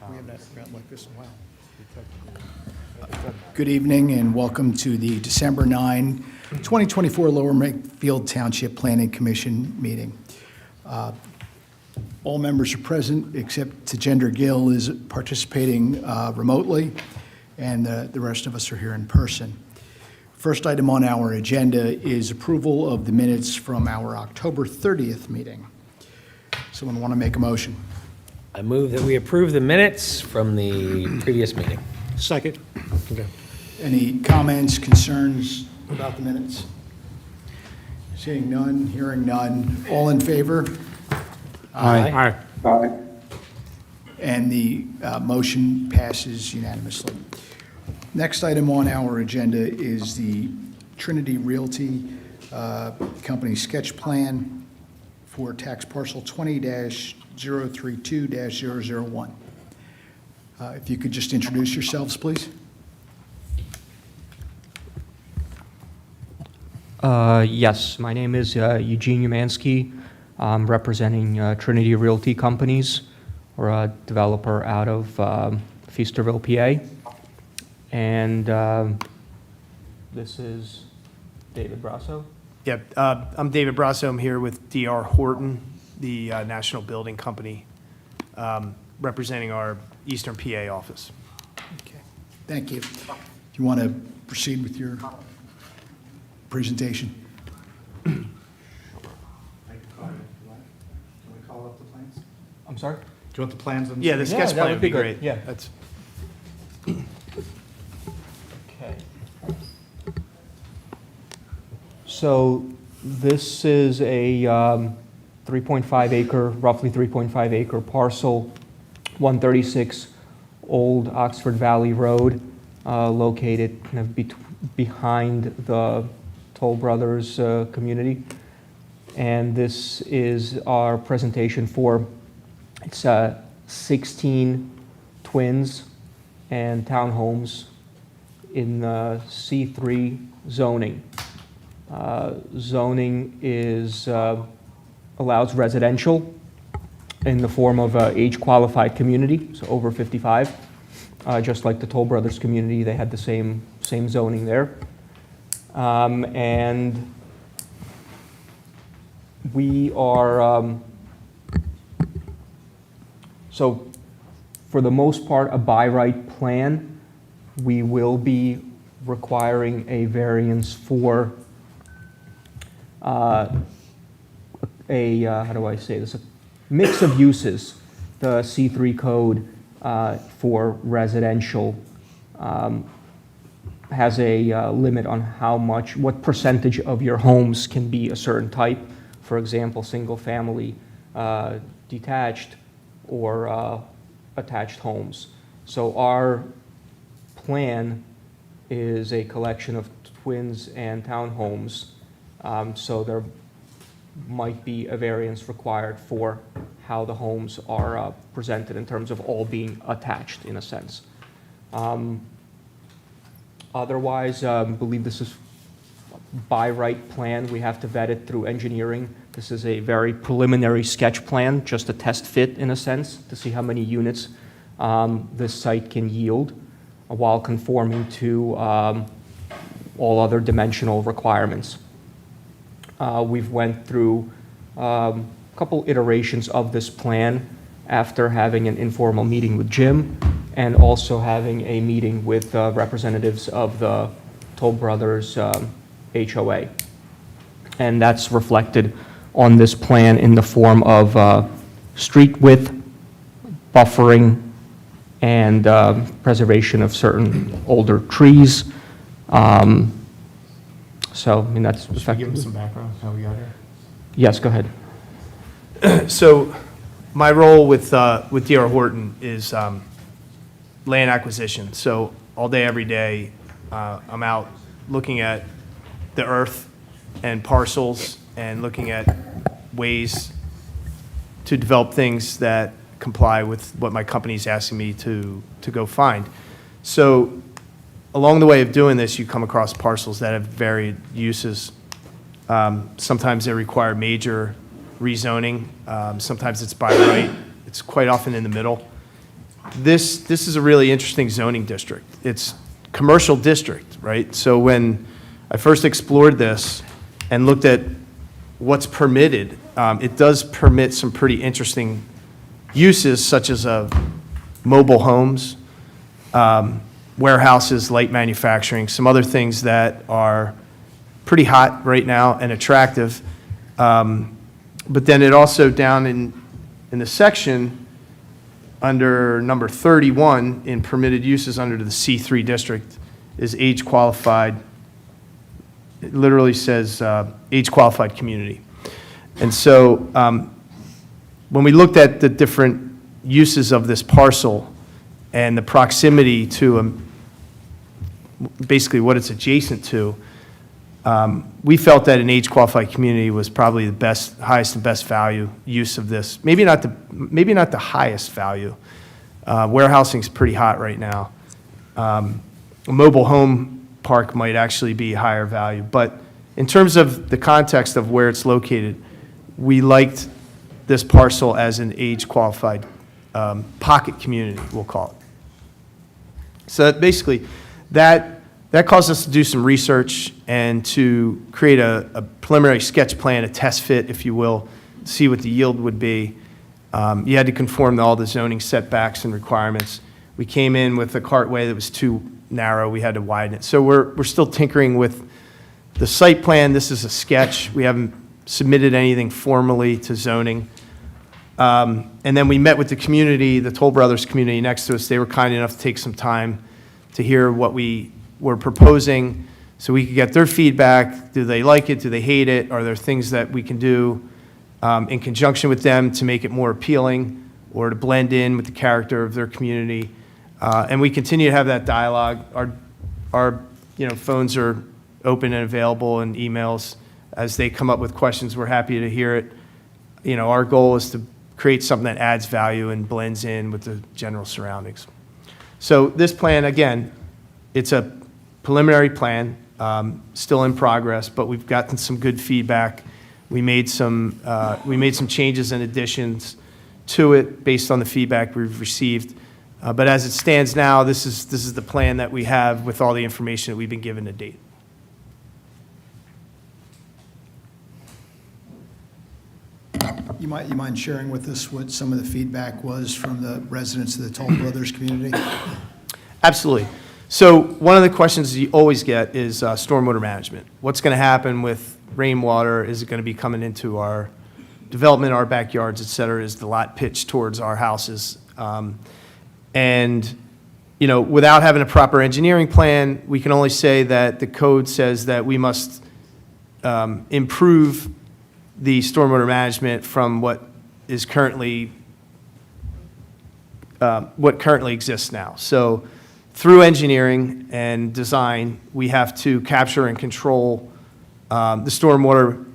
We haven't had an event like this in a while. Good evening and welcome to the December 9, 2024 Lower Makefield Township Planning Commission meeting. All members are present except Tajender Gill is participating remotely, and the rest of us are here in person. First item on our agenda is approval of the minutes from our October 30th meeting. Someone want to make a motion? I move that we approve the minutes from the previous meeting. Second. Okay. Any comments, concerns about the minutes? Seeing none, hearing none. All in favor? Aye. And the motion passes unanimously. Next item on our agenda is the Trinity Realty Company sketch plan for tax parcel 20-032-001. If you could just introduce yourselves, please. Yes, my name is Eugene Umansky. I'm representing Trinity Realty Companies. We're a developer out of Feasterville, PA. And this is David Brasso. Yeah, I'm David Brasso. I'm here with D.R. Horton, the National Building Company, representing our Eastern PA office. Okay, thank you. Do you want to proceed with your presentation? Can we call up the plans? Do I'm sorry? you want the plans on the Yeah, the screen? sketch that plan would would be be good. great. Yeah. That's Okay. So this is a 3.5 acre, roughly 3.5 acre parcel, 136 Old Oxford Valley Road, located kind of behind the Toll Brothers community. And this is our presentation for, it's 16 twins and townhomes in C3 zoning. Zoning is allows residential in the form of age-qualified community, so over 55. Just like the Toll Brothers community, they had the same zoning there. And we are, so for the most part, a by right plan. We will be requiring a variance for how do I say this? A mix of uses. The C3 code for residential has a limit on what percentage of your homes can be a certain type. For example, single family, detached, or attached homes. So our plan is a collection of twins and townhomes. So there might be a variance required for how the homes are presented in terms of all being attached in a sense. Otherwise, I believe this is by right plan. We have to vet it through engineering. This is a very preliminary sketch plan, just a test fit in a sense, to see how many units this site can yield while conforming to all other dimensional requirements. We've went through a couple iterations of this plan after having an informal meeting with Jim and also having a meeting with representatives of the Toll Brothers HOA. And that's reflected on this plan in the form of street width, buffering, and preservation of certain older trees. So, I mean, that's Should we give them effectively. some background, how we got here? Yes, go ahead. So my role with D.R. Horton is land acquisition. So all day, every day, I'm out looking at the earth and parcels and looking at ways to develop things that comply with what my company's asking me to go find. So along the way of doing this, you come across parcels that have varied uses. Sometimes they require major rezoning. Sometimes it's by right. It's quite often in the middle. this is a really interesting zoning district. It's commercial district, right? So when I first explored this and looked at what's permitted, it does permit some pretty interesting uses such as mobile homes, warehouses, light manufacturing, some other things that are pretty hot right now and attractive. But then it also down in the section under number 31 in permitted uses under the C3 district is age qualified. It literally says age qualified community. And so when we looked at the different uses of this parcel and the proximity to basically what it's adjacent to, we felt that an age-qualified community was probably the best, highest and best value use of this. Maybe not the highest value. Warehousing is pretty hot right now. A mobile home park might actually be higher value. But in terms of the context of where it's located, we liked this parcel as an age-qualified pocket community, we'll call it. So basically, that caused us to do some research and to create a preliminary sketch plan, a test fit, if you will, see what the yield would be. You had to conform to all the zoning setbacks and requirements. We came in with a cartway that was too narrow. We had to widen it. So we're still tinkering with the site plan. This is a sketch. We haven't submitted anything formally to zoning. And then we met with the community, the Toll Brothers community next to us. They were kind enough to take some time to hear what we were proposing so we could get their feedback. Do they like it? Do they hate it? Are there things that we can do in conjunction with them to make it more appealing or to blend in with the character of their community? And we continue to have that dialogue. Our phones are open and available, and emails as they come up with questions. We're happy to hear it. Our goal is to create something that adds value and blends in with the general surroundings. So this plan, again, it's a preliminary plan, still in progress, but we've gotten some good feedback. We made some changes and additions to it based on the feedback we've received. But as it stands now, this is the plan that we have with all the information that we've been given to date. You mind sharing with us what some of the feedback was from the residents of the Toll Brothers community? Absolutely. So one of the questions you always get is stormwater management. What's going to happen with rainwater? Is it going to be coming into our development, our backyards, et cetera? Is the lot pitched towards our houses? And without having a proper engineering plan, we can only say that the code says that we must improve the stormwater management from what currently exists now. So through engineering and design, we have to capture and control the stormwater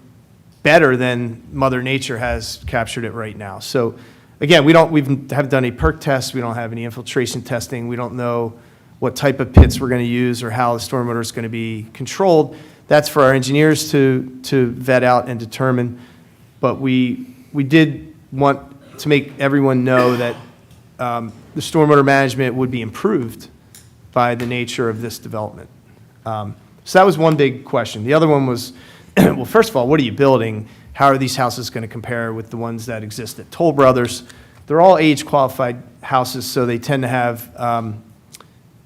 better than Mother Nature has captured it right now. So again, we haven't done any perk tests. We don't have any infiltration testing. We don't know what type of pits we're going to use or how the stormwater is going to be controlled. That's for our engineers to vet out and determine. But we did want to make everyone know that the stormwater management would be improved by the nature of this development. So that was one big question. The other one was, well, first of all, what are you building? How are these houses going to compare with the ones that exist at Toll Brothers? They're all age-qualified houses, so they tend to have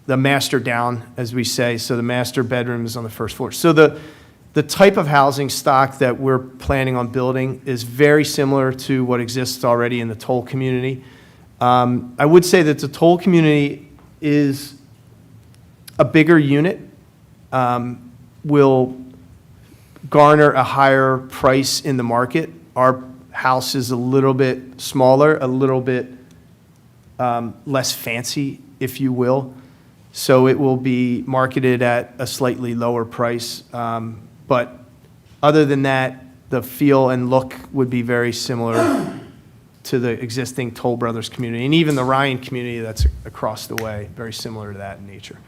the master down, as we say. So the master bedroom is on the first floor. So the type of housing stock that we're planning on building is very similar to what exists already in the Toll community. I would say that the Toll community is a bigger unit, will garner a higher price in the market. Our house is a little bit smaller, a little bit less fancy, if you will. So it will be marketed at a slightly lower price. But other than that, the feel and look would be very similar to the existing Toll Brothers community, and even the Ryan community that's across the way, very similar to that in nature.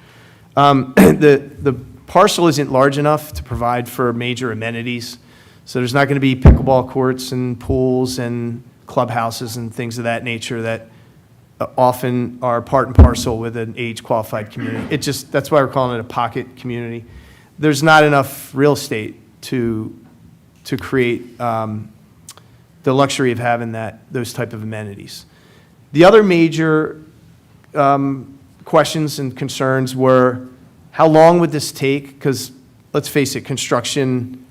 The parcel isn't large enough to provide for major amenities, so there's not going to be pickleball courts and pools and clubhouses and things of that nature that often are part and parcel with an age-qualified community. That's why we're calling it a pocket community. There's not enough real estate to create the luxury of having those type of amenities. The other major questions and concerns were, how long would this take? Because let's face it, construction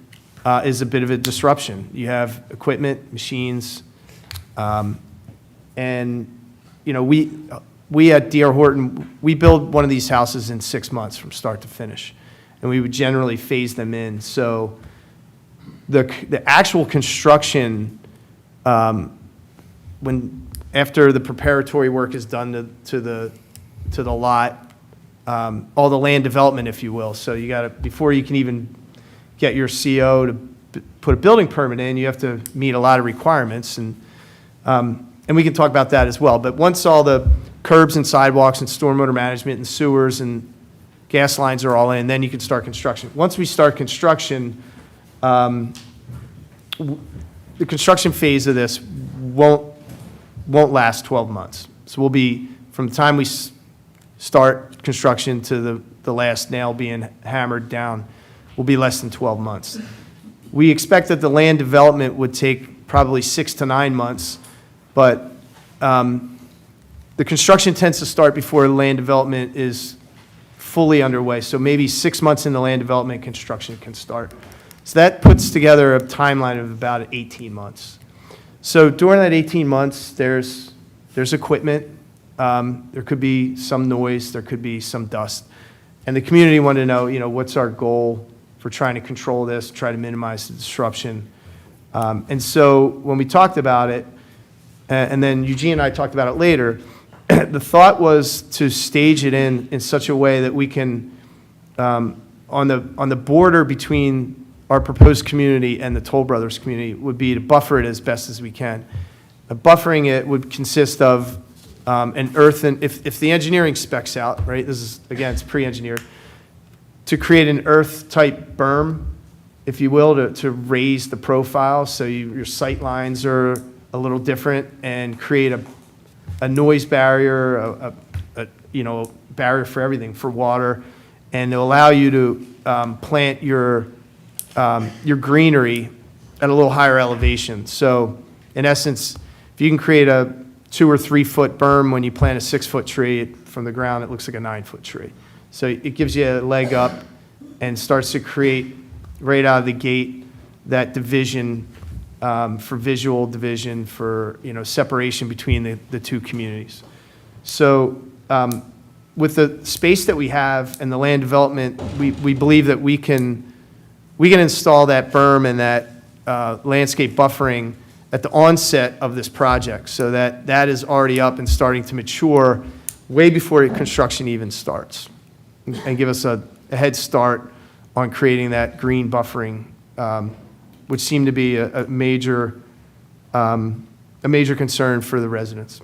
is a bit of a disruption. You have equipment, machines, and we at D.R. Horton, we build one of these houses in 6 months from start to finish, and we would generally phase them in. So the actual construction, after the preparatory work is done to the lot, all the land development, if you will. So you got to, before you can even get your CO to put a building permit in, you have to meet a lot of requirements, and we can talk about that as well. But once all the curbs and sidewalks and stormwater management and sewers and gas lines are all in, then you can start construction. Once we start construction, the construction phase of this won't last 12 months. So we'll be, from the time we start construction to the last nail being hammered down, will be less than 12 months. We expect that the land development would take probably 6 to 9 months, but the construction tends to start before land development is fully underway. So maybe 6 months in the land development, construction can start. So that puts together a timeline of about 18 months. So during that 18 months, there's equipment. There could be some noise. There could be some dust. And the community wanted to know, what's our goal for trying to control this, try to minimize the disruption. And so when we talked about it, and then Eugene and I talked about it later, the thought was to stage it in such a way that we can, on the border between our proposed community and the Toll Brothers community, would be to buffer it as best as we can. Buffering it would consist of an earthen, if the engineering specs out, right, this is, again, it's pre-engineered, to create an earth-type berm, if you will, to raise the profile so your sight lines are a little different, and create a noise barrier, a barrier for everything, for water, and to allow you to plant your greenery at a little higher elevation. So in essence, if you can create a 2 or 3 foot berm when you plant a 6 foot tree, from the ground it looks like a 9 foot tree. So it gives you a leg up and starts to create, right out of the gate, that division, for visual division, for separation between the two communities. So with the space that we have and the land development, we believe that we can install that berm and that landscape buffering at the onset of this project, so that is already up and starting to mature way before construction even starts, and give us a head start on creating that green buffering, which seemed to be a major concern for the residents.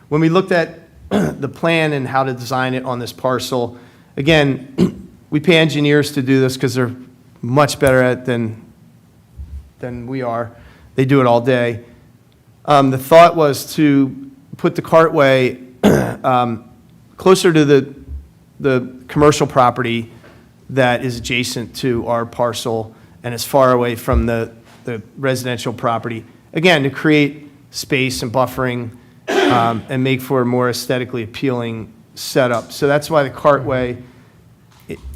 When we looked at the plan and how to design it on this parcel, again, we pay engineers to do this because they're much better at it than we are. They do it all day. The thought was to put the cartway closer to the commercial property that is adjacent to our parcel and as far away from the residential property. Again, to create space and buffering and make for a more aesthetically appealing setup. So that's why the cartway,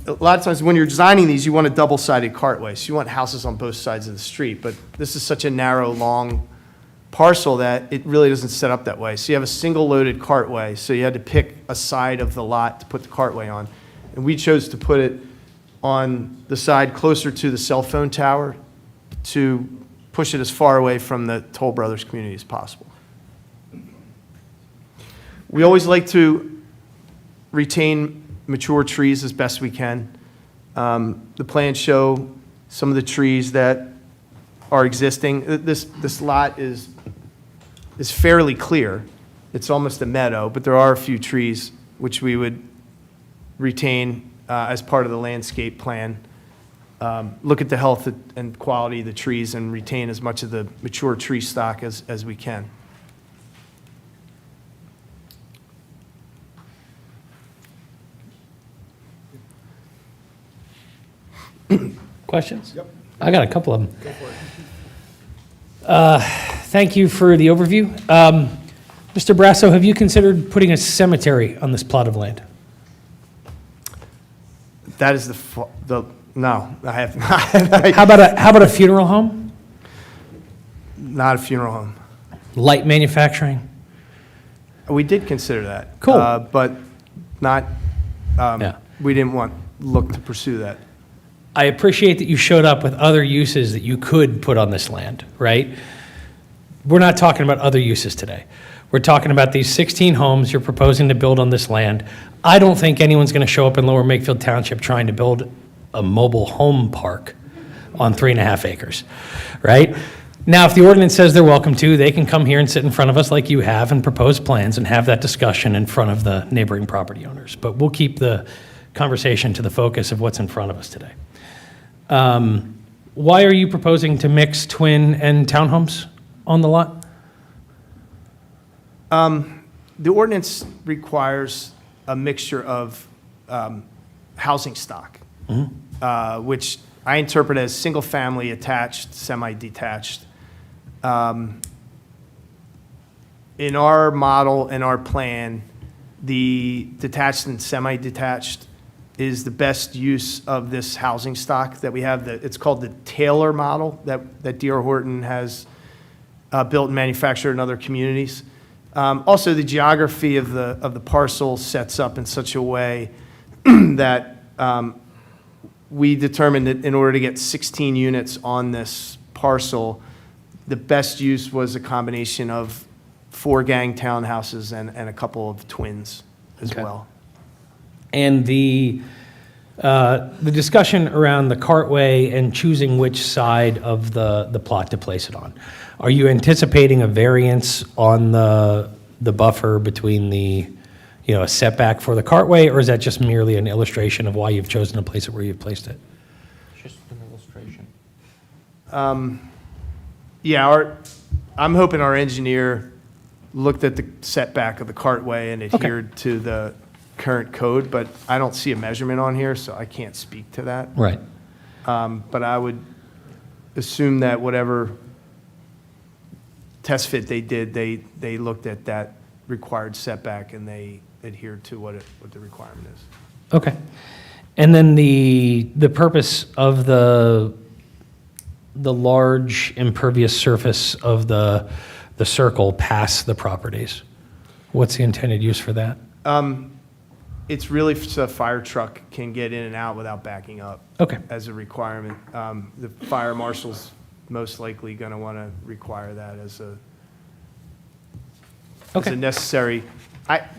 a lot of times when you're designing these, you want a double-sided cartway. So you want houses on both sides of the street. But this is such a narrow, long parcel that it really doesn't set up that way. So you have a single-loaded cartway. So you had to pick a side of the lot to put the cartway on. And we chose to put it on the side closer to the cell phone tower to push it as far away from the Toll Brothers community as possible. We always like to retain mature trees as best we can. The plans show some of the trees that are existing. This lot is fairly clear. It's almost a meadow, but there are a few trees which we would retain as part of the landscape plan. Look at the health and quality of the trees and retain as much of the mature tree stock as we can. Questions? Yep. I got a couple of them. Go for it. Thank you for the overview. Mr. Brasso, have you considered putting a cemetery on this plot of land? That is no, I have not. How about a funeral home? Not a funeral home. Light manufacturing? We did consider that. Cool. But not, Yeah. we didn't look to pursue that. I appreciate that you showed up with other uses that you could put on this land, right? We're not talking about other uses today. We're talking about these 16 homes you're proposing to build on this land. I don't think anyone's going to show up in Lower Makefield Township trying to build a mobile home park on 3.5 acres, right? Now, if the ordinance says they're welcome to, they can come here and sit in front of us like you have and propose plans and have that discussion in front of the neighboring property owners. But we'll keep the conversation to the focus of what's in front of us today. Why are you proposing to mix twin and townhomes on the lot? The ordinance requires a mixture of housing stock, which I interpret as single-family, attached, semi-detached. In our model, in our plan, the detached and semi-detached is the best use of this housing stock that we have. It's called the Taylor model that D.R. Horton has built and manufactured in other communities. Also, the geography of the parcel sets up in such a way that we determined that in order to get 16 units on this parcel, the best use was a combination of 4 gang townhouses and a couple of twins as Okay. well. And the discussion around the cartway and choosing which side of the plot to place it on. Are you anticipating a variance on the buffer between a setback for the cartway, or is that just merely an illustration of why you've chosen to place it where you've placed it? Just an illustration. Yeah, I'm hoping our engineer looked at the setback of the cartway and adhered to the current code, but I don't see a measurement on here, so I can't speak to that. Right. But I would assume that whatever test fit they did, they looked at that required setback and they adhered to what the requirement is. Okay. And then the purpose of the large impervious surface of the circle past the properties, what's the intended use for that? It's really so a fire truck can get in and out without backing up. Okay. As a requirement. The fire marshal's most likely going to want to require that as a Okay. necessary.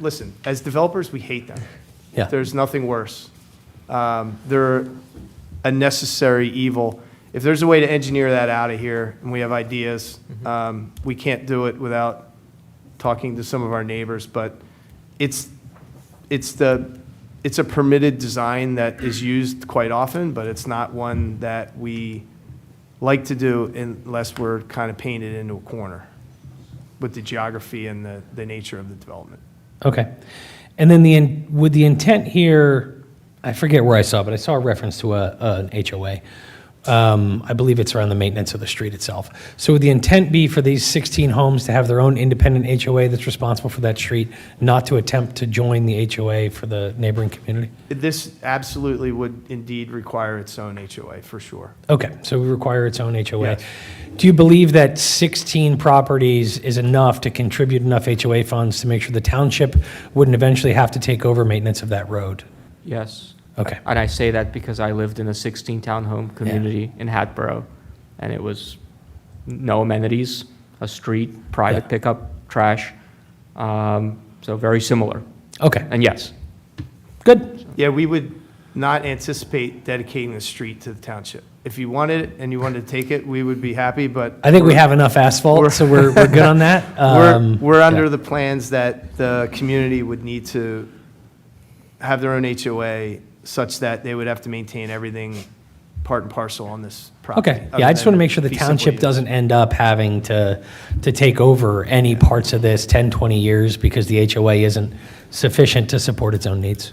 Listen, as developers, we hate them. Yeah. There's nothing worse. They're a necessary evil. If there's a way to engineer that out of here, and we have ideas, we can't do it without talking to some of our neighbors, but it's a permitted design that is used quite often, but it's not one that we like to do unless we're kind of painted into a corner with the geography and the nature of the development. Okay. And then would the intent here, I forget where I saw, but I saw a reference to an HOA. I believe it's around the maintenance of the street itself. So would the intent be for these 16 homes to have their own independent HOA that's responsible for that street, not to attempt to join the HOA for the neighboring community? This absolutely would indeed require its own HOA, for sure. Okay, so we require its own HOA. Yes. Do you believe that 16 properties is enough to contribute enough HOA funds to make sure the township wouldn't eventually have to take over maintenance of that road? Yes. Okay. And I say that because I lived in a 16-townhome community in Hatboro, and it was no amenities, a street, private Yeah. pickup, trash, so very similar. Okay, And yes, good. Yeah, we would not anticipate dedicating the street to the township. If you wanted it and you wanted to take it, we would be happy, but. I think we have enough asphalt, so we're good on that. We're under yeah. the plans that the community would need to have their own HOA such that they would have to maintain everything part and parcel on this property. Okay, yeah, I just want to make sure the township doesn't end up having to take over any parts of this 10, 20 years because the HOA isn't sufficient to support its own needs.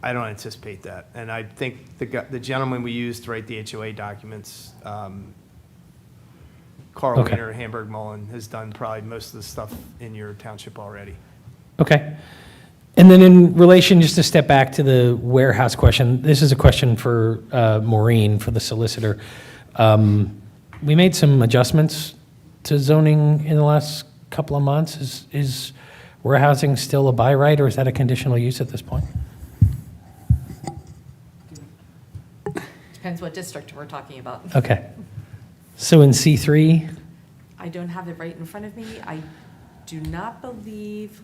I don't anticipate that. And I think the gentleman we used to write the HOA documents, Carl Okay. Wiener, Hamburg Mullen, has done probably most of the stuff in your township already. Okay. And then in relation, just to step back to the warehouse question, this is a question for Maureen, for the solicitor. We made some adjustments to zoning in the last couple of months. Is warehousing still a by right, or is that a conditional use at this point? Depends what district we're talking about. Okay. So in C3, I don't have it right in front of me. I do not believe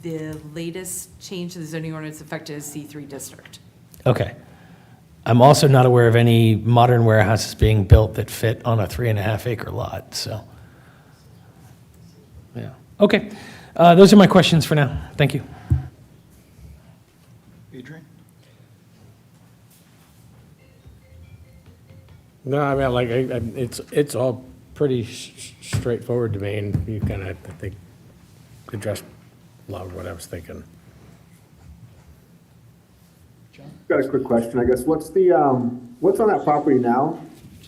the latest change to the zoning ordinance affected a C3 district. okay. I'm also not aware of any modern warehouses being built that fit on a 3.5 acre lot, so. Yeah, okay. Those are my questions for now. Thank you. Adrian? No, I mean, like, it's all pretty straightforward to me, and you kind of, I think, addressed a lot of what I was thinking. Got a quick question, I guess. What's what's on that property now?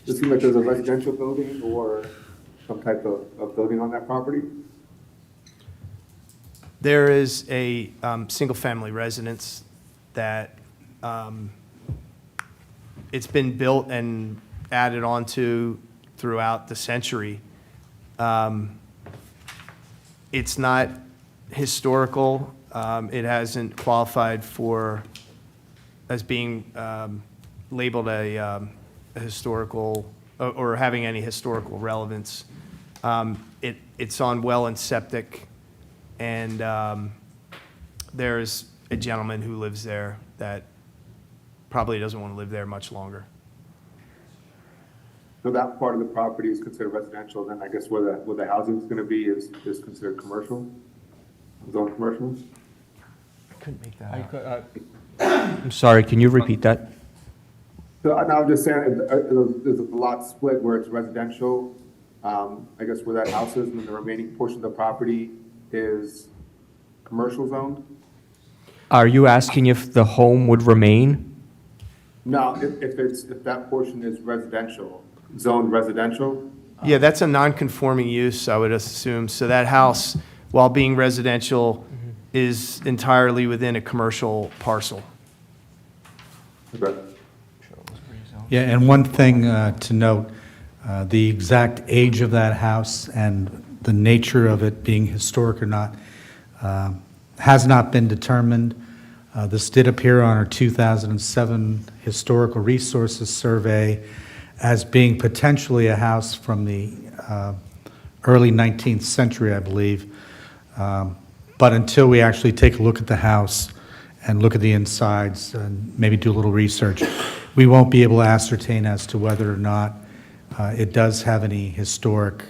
Does it seem like there's a residential building or some type of building on that property? There is a single-family residence that it's been built and added onto throughout the century. It's not historical. It hasn't qualified for as being labeled a historical or having any historical relevance. It's on well and septic, and there's a gentleman who lives there that probably doesn't want to live there much longer. So that part of the property is considered residential, then I guess where the housing is gonna be is considered commercial? Zone commercial? I couldn't make that out. I'm sorry, can you repeat that? So I'm just saying, there's a lot split where it's residential, I guess where that house is, and then the remaining portion of the property is commercial zoned? Are you asking if the home would remain? No, if that portion is residential, zoned residential, Yeah, that's a non-conforming use, I would assume. So that house, while being residential, is entirely within a commercial parcel. okay. Yeah, and one thing to note, the exact age of that house and the nature of it being historic or not has not been determined. This did appear on our 2007 Historical Resources Survey as being potentially a house from the early 19th century, I believe. But until we actually take a look at the house and look at the insides and maybe do a little research, we won't be able to ascertain as to whether or not it does have any historic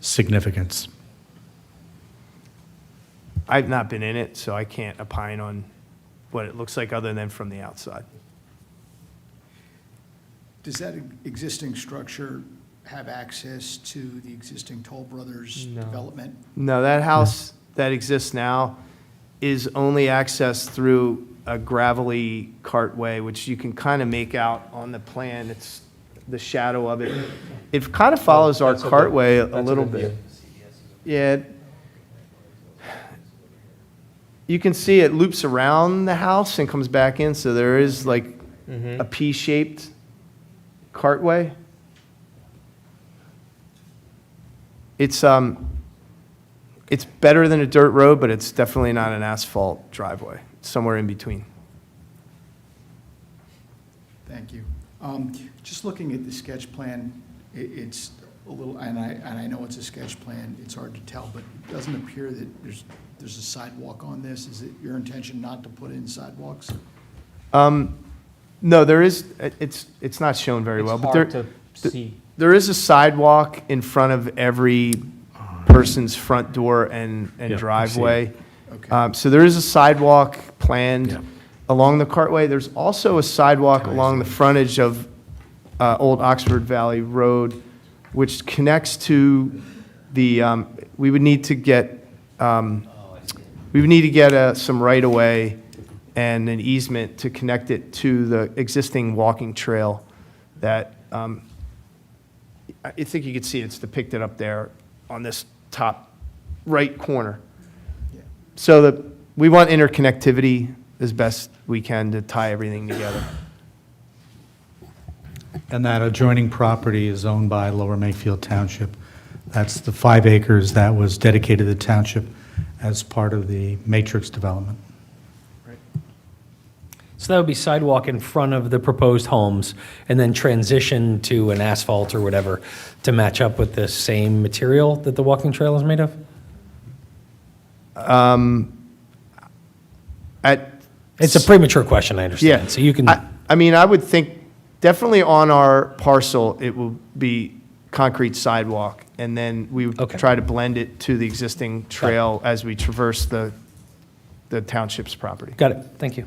significance. I've not been in it, so I can't opine on what it looks like other than from the outside. Does that existing structure have access to the existing Toll Brothers development? No, that house that exists now is only accessed through a gravelly cartway, which you can kind of make out on the plan. It's the shadow of it. It kind of follows our cartway a little bit. Yeah. You can see it loops around the house and comes back in, so there is like a P-shaped cartway. It's better than a dirt road, but it's definitely not an asphalt driveway. It's somewhere in between. Thank you. Just looking at the sketch plan, it's a little, and I know it's a sketch plan, it's hard to tell, but it doesn't appear that there's a sidewalk on this. Is it your intention not to put in sidewalks? No, there is, it's not shown very well, but It's hard to see. there is a sidewalk in front of every person's front door and I see it. driveway. Okay. So there is a sidewalk planned along the cartway. There's also a sidewalk along the frontage of Old Oxford Valley Road, which connects to the, we would need to get some right-of-way and an easement to connect it to the existing walking trail that, I think you can see it's depicted up there on this top right corner. So we want interconnectivity as best we can to tie everything together. And that adjoining property is owned by Lower Makefield Township. That's the 5 acres that was dedicated to the township as part of the matrix development. So that would be sidewalk in front of the proposed homes, and then transition to an asphalt or whatever to match up with the same material that the walking trail is made of? It's a premature question, I understand. Yeah. So you can, I mean, I would think definitely on our parcel, it will be concrete sidewalk, and then we would Okay. try to blend it to the existing trail as we traverse the township's property. got it, thank you.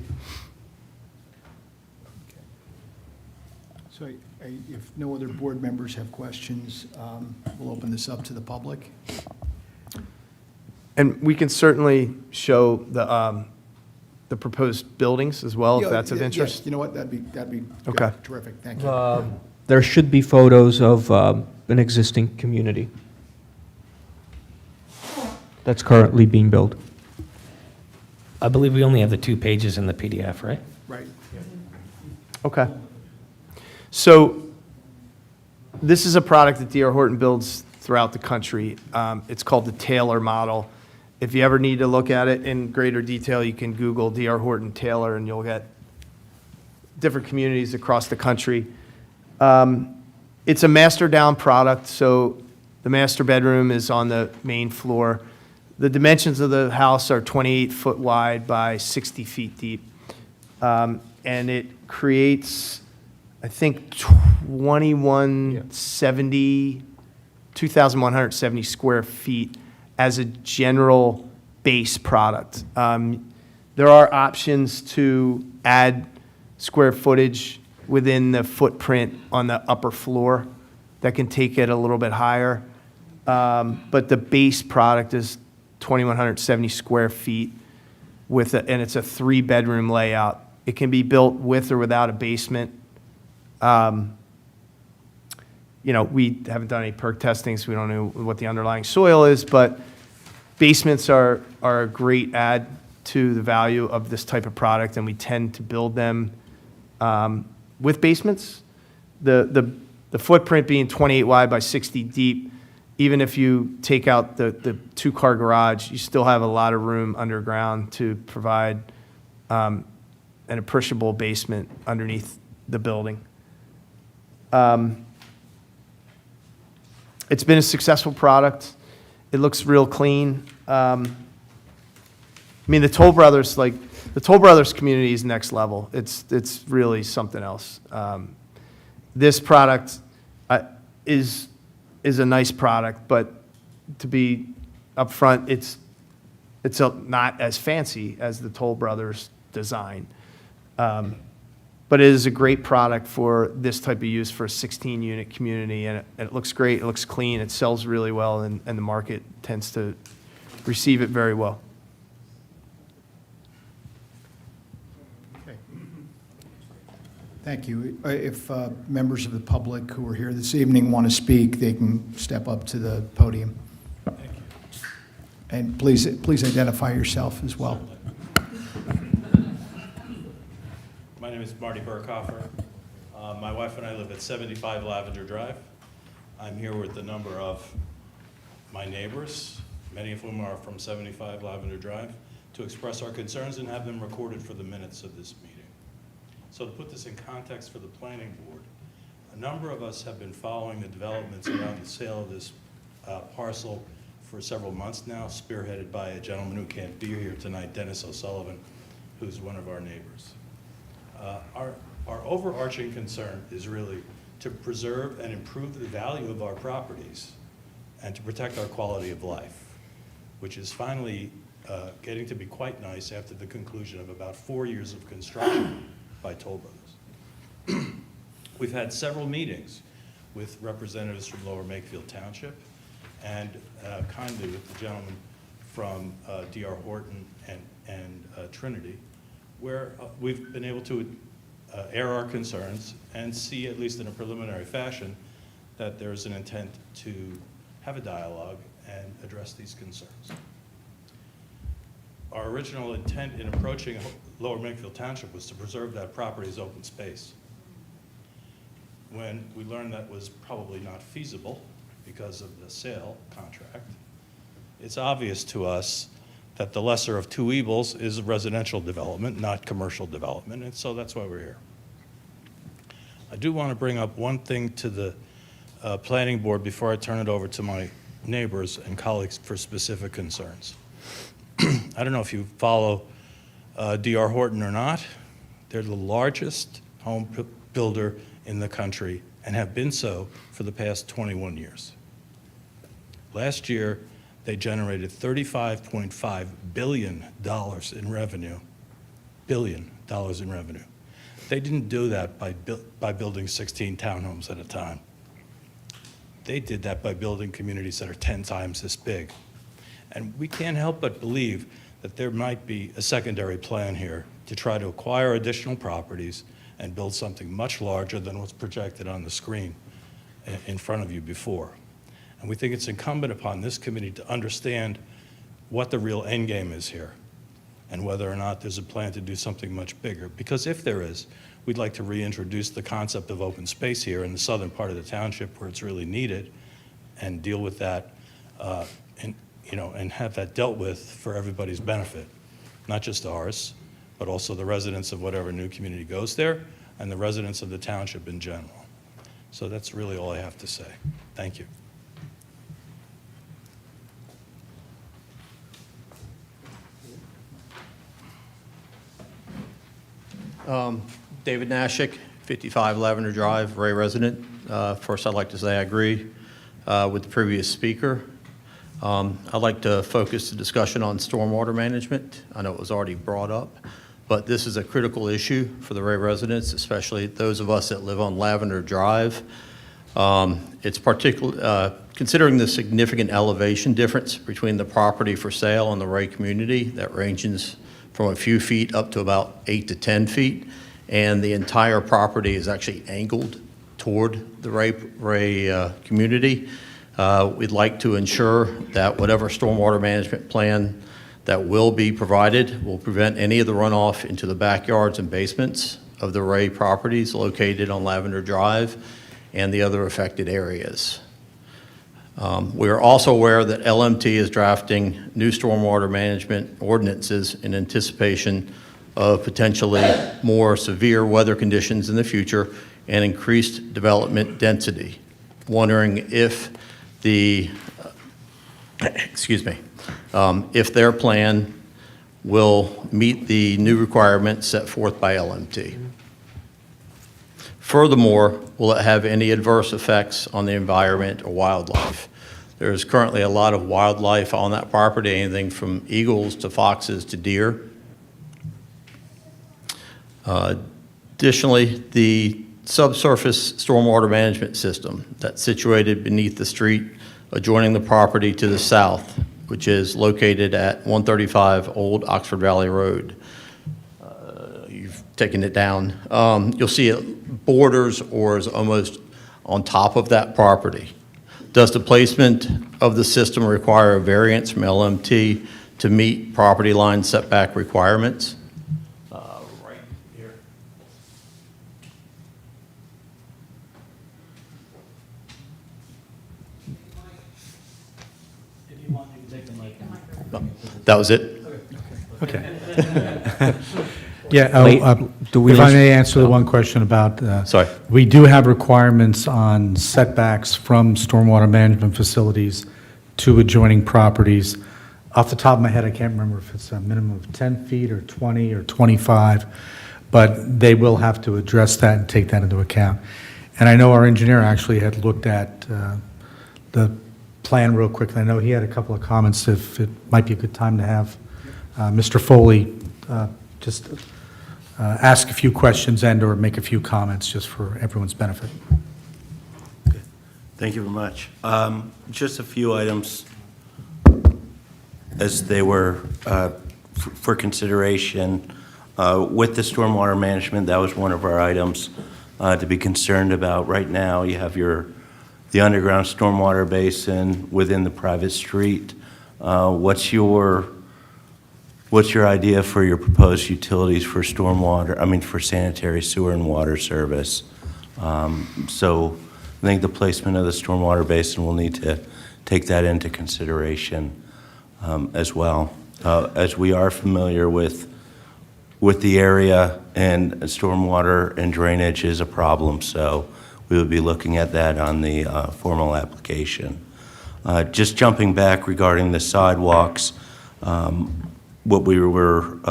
So if no other board members have questions, we'll open this up to the public. And we can certainly show the proposed buildings as well, if that's of Yeah, interest. You know what, that'd be good. Okay. Terrific, thank you. There should be photos of an existing community that's currently being built. I believe we only have the 2 pages in the PDF, right? Right. Okay. So this is a product that D.R. Horton builds throughout the country. It's called the Taylor model. If you ever need to look at it in greater detail, you can Google D.R. Horton Taylor, and you'll get different communities across the country. It's a master down product, so the master bedroom is on the main floor. The dimensions of the house are 28 foot wide by 60 feet deep. And it creates, I think, 2,170 square feet as a general base product. There are options to add square footage within the footprint on the upper floor that can take it a little bit higher. But the base product is 2,170 square feet and it's a 3-bedroom layout. It can be built with or without a basement. You know, we haven't done any perk testing, so we don't know what the underlying soil is, but basements are a great add to the value of this type of product, and we tend to build them with basements. The footprint being 28 wide by 60 deep, even if you take out the 2-car garage, you still have a lot of room underground to provide an appreciable basement underneath the building. It's been a successful product. It looks real clean. I mean, the Toll Brothers community is next level. It's really something else. This product is a nice product, but to be upfront, it's not as fancy as the Toll Brothers design. But it is a great product for this type of use for a 16-unit community, and it looks great, it looks clean, it sells really well, and the market tends to receive it very well. Okay. Thank you. If members of the public who are here this evening want to speak, they can step up to the podium. Thank you. And please identify yourself as well. My name is Marty Burkhofer. My wife and I live at 75 Lavender Drive. I'm here with a number of my neighbors, many of whom are from 75 Lavender Drive, to express our concerns and have them recorded for the minutes of this meeting. So to put this in context for the planning board, a number of us have been following the developments around the sale of this parcel for several months now, spearheaded by a gentleman who can't be here tonight, Dennis O'Sullivan, who's one of our neighbors. Our overarching concern is really to preserve and improve the value of our properties and to protect our quality of life, which is finally getting to be quite nice after the conclusion of about 4 years of construction by Toll Brothers. We've had several meetings with representatives from Lower Makefield Township and kindly with the gentleman from D.R. Horton and Trinity where we've been able to air our concerns and see, at least in a preliminary fashion, that there's an intent to have a dialogue and address these concerns. Our original intent in approaching Lower Makefield Township was to preserve that property as open space. When we learned that was probably not feasible because of the sale contract, it's obvious to us that the lesser of two evils is residential development, not commercial development, and so that's why we're here. I do want to bring up one thing to the planning board before I turn it over to my neighbors and colleagues for specific concerns. I don't know if you follow D.R. Horton or not. They're the largest home builder in the country and have been so for the past 21 years. Last year, they generated $35.5 billion in revenue. Billion dollars in revenue. They didn't do that by building 16 townhomes at a time. They did that by building communities that are 10 times this big. And we can't help but believe that there might be a secondary plan here to try to acquire additional properties and build something much larger than what's projected on the screen in front of you before. And we think it's incumbent upon this committee to understand what the real end game is here and whether or not there's a plan to do something much bigger. Because if there is, we'd like to reintroduce the concept of open space here in the southern part of the township where it's really needed and deal with that and have that dealt with for everybody's benefit, not just ours, but also the residents of whatever new community goes there and the residents of the township in general. So that's really all I have to say. Thank you. David Nashik, 55 Lavender Drive, Ray resident. First, I'd like to say I agree with the previous speaker. I'd like to focus the discussion on stormwater management. I know it was already brought up, but this is a critical issue for the Ray residents, especially those of us that live on Lavender Drive. It's considering the significant elevation difference between the property for sale and the Ray community that ranges from a few feet up to about 8 to 10 feet, and the entire property is actually angled toward the Ray community. We'd like to ensure that whatever stormwater management plan that will be provided will prevent any of the runoff into the backyards and basements of the Ray properties located on Lavender Drive and the other affected areas. We are also aware that LMT is drafting new stormwater management ordinances in anticipation of potentially more severe weather conditions in the future and increased development density. Wondering if if their plan will meet the new requirements set forth by LMT. Furthermore, will it have any adverse effects on the environment or wildlife? There's currently a lot of wildlife on that property, anything from eagles to foxes to deer. Additionally, the subsurface stormwater management system that's situated beneath the street adjoining the property to the south, which is located at 135 Old Oxford Valley Road. You've taken it down. You'll see it borders or is almost on top of that property. Does the placement of the system require a variance from LMT to meet property line setback requirements? Right here. If you want, you can take the mic. No, that was it? Okay. Yeah, Wait, if I may answer the one question about, Sorry. we do have requirements on setbacks from stormwater management facilities to adjoining properties. Off the top of my head, I can't remember if it's a minimum of 10 feet or 20 or 25, but they will have to address that and take that into account. And I know our engineer actually had looked at the plan real quickly. I know he had a couple of comments, if it might be a good time to have Mr. Foley just ask a few questions and/or make a few comments just for everyone's benefit. Thank you very much. Just a few items as they were for consideration. With the stormwater management, that was one of our items to be concerned about. Right now, you have the underground stormwater basin within the private street. What's your idea for your proposed utilities for for sanitary sewer and water service? So I think the placement of the stormwater basin will need to take that into consideration as well. As we are familiar with the area, and stormwater and drainage is a problem, so we would be looking at that on the formal application. Just jumping back regarding the sidewalks, what we would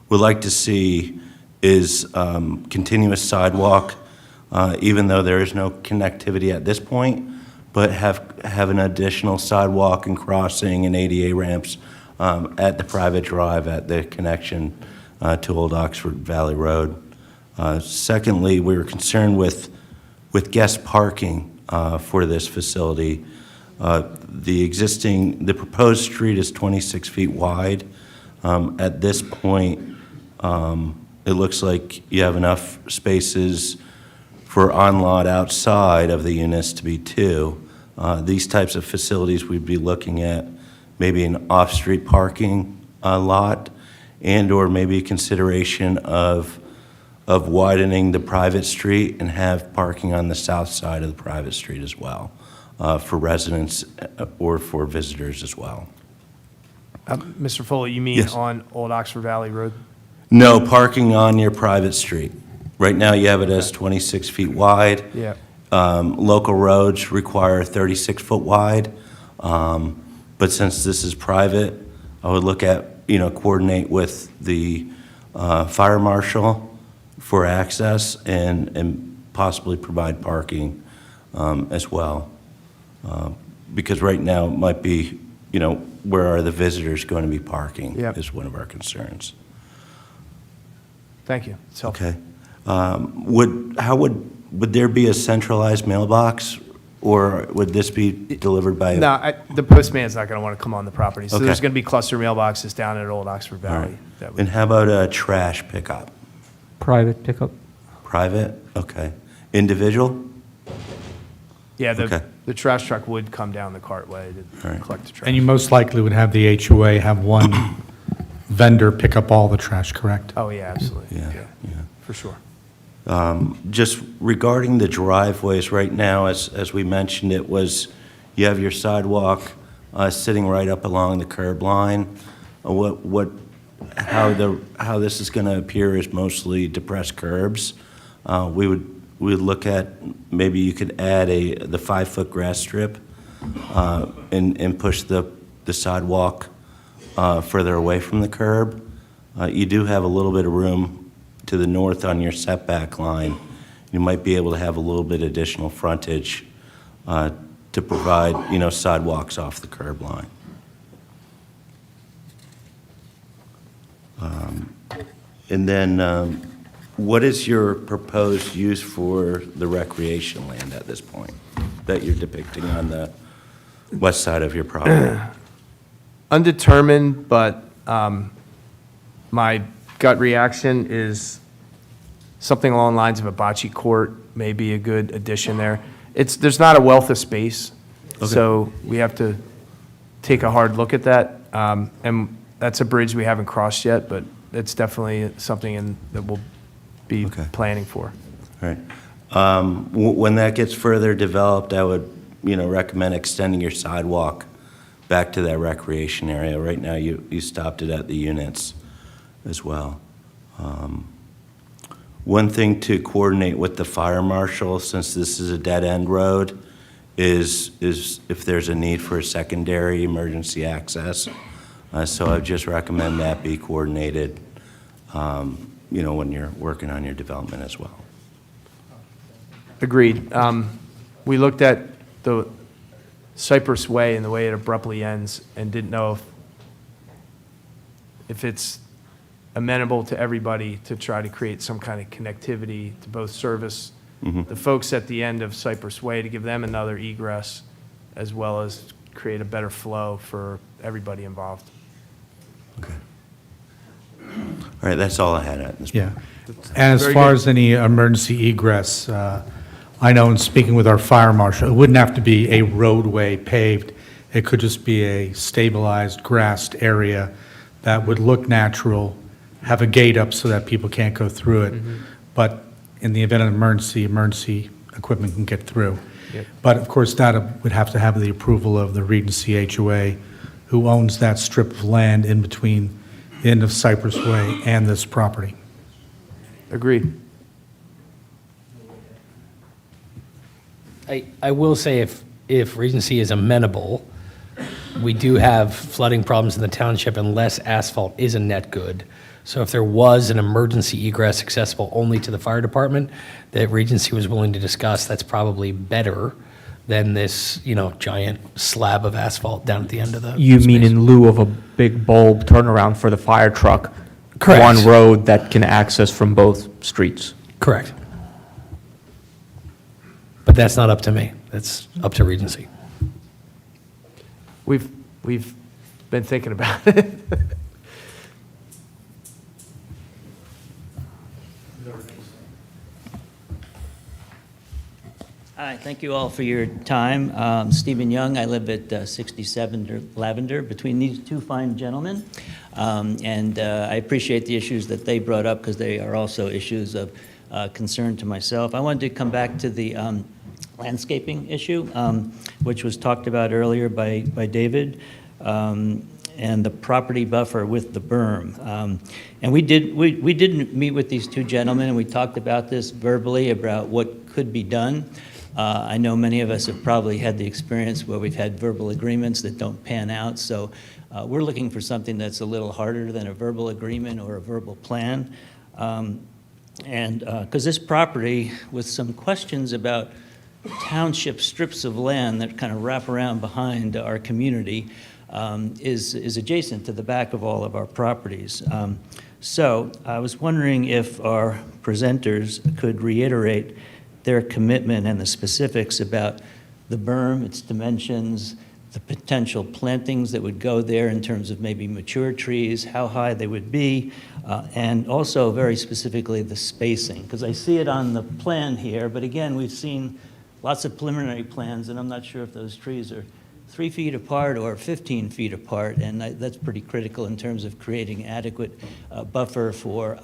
like to see is continuous sidewalk, even though there is no connectivity at this point, but have an additional sidewalk and crossing and ADA ramps at the private drive at the connection to Old Oxford Valley Road. Secondly, we were concerned with guest parking for this facility. The proposed street is 26 feet wide. At this point, it looks like you have enough spaces for on-lot outside of the units to be 2. These types of facilities, we'd be looking at maybe an off-street parking lot, and/or maybe consideration of widening the private street and have parking on the south side of the private street as well, for residents or for visitors as well. Mr. Foley, you mean Yes. on Old Oxford Valley Road? No parking on your private street. Right now, you have it as 26 feet wide. Yeah. Local roads require 36-foot wide, but since this is private, I would look at, coordinate with the fire marshal for access and possibly provide parking as well. Because right now, it might be, where are the visitors going to be parking Yep. is one of our concerns. Thank you. It's helpful. Okay. Would there be a centralized mailbox, or would this be delivered by? No, the postman's not going to want to come on the property, so Okay. there's going to be cluster mailboxes down at Old Oxford All Valley. right. That would- And how about a trash pickup? Private pickup? Private? Okay. Individual? Yeah, Okay. the trash truck would come down the cartway to All right. collect the trash. And you most likely would have the HOA have one vendor pick up all the trash, correct? Oh, yeah, absolutely. Yeah, yeah. For sure. Just regarding the driveways, right now, as we mentioned, you have your sidewalk sitting right up along the curb line. How this is going to appear is mostly depressed curbs. We would look at, maybe you could add the 5-foot grass strip and push the sidewalk further away from the curb. You do have a little bit of room to the north on your setback line. You might be able to have a little bit additional frontage to provide, sidewalks off the curb line. And then, what is your proposed use for the recreation land at this point that you're depicting on the west side of your property? Undetermined, but my gut reaction is something along the lines of a bocce court may be a good addition there. There's not a wealth of space, so we have to take a hard look at that. And that's a bridge we haven't crossed yet, but it's definitely something that we'll be Okay. planning for. All right. When that gets further developed, I would, recommend extending your sidewalk back to that recreation area. Right now, you stopped it at the units as well. One thing to coordinate with the fire marshal, since this is a dead-end road, is if there's a need for a secondary emergency access. So I just recommend that be coordinated, when you're working on your development as well. Agreed. We looked at the Cypress Way and the way it abruptly ends and didn't know if it's amenable to everybody to try to create some kind of connectivity to both service the folks at the end of Cypress Way, to give them another egress, as well as create a better flow for everybody involved. Okay. All right, that's all I had at this point. Yeah. And as Very far good. as any emergency egress, I know in speaking with our fire marshal, it wouldn't have to be a roadway paved. It could just be a stabilized grassed area that would look natural, have a gate up so that people can't go through it. But in the event of an emergency equipment can get through. Yep. But of course, that would have to have the approval of the Regency HOA, who owns that strip of land in between the end of Cypress Way and this property. Agreed. I will say if Regency is amenable, we do have flooding problems in the township and less asphalt is a net good. So if there was an emergency egress accessible only to the fire department that Regency was willing to discuss, that's probably better than this, giant slab of asphalt down at the end of the You mean space. in lieu of a big bulb turnaround for the fire truck? Correct. One road that can access from both streets? Correct. But that's not up to me. That's up to Regency. We've been thinking about it. Hi, thank you all for your time. Stephen Young, I live at 67 Lavender, between these two fine gentlemen. And I appreciate the issues that they brought up because they are also issues of concern to myself. I wanted to come back to the landscaping issue, which was talked about earlier by David, and the property buffer with the berm. And we did meet with these two gentlemen, and we talked about this verbally, about what could be done. I know many of us have probably had the experience where we've had verbal agreements that don't pan out, so we're looking for something that's a little harder than a verbal agreement or a verbal plan. And because this property, with some questions about township strips of land that kind of wrap around behind our community, is adjacent to the back of all of our properties. So I was wondering if our presenters could reiterate their commitment and the specifics about the berm, its dimensions, the potential plantings that would go there in terms of maybe mature trees, how high they would be, and also very specifically the spacing, because I see it on the plan here, but again, we've seen lots of preliminary plans, and I'm not sure if those trees are 3 feet apart or 15 feet apart, and that's pretty critical in terms of creating adequate buffer for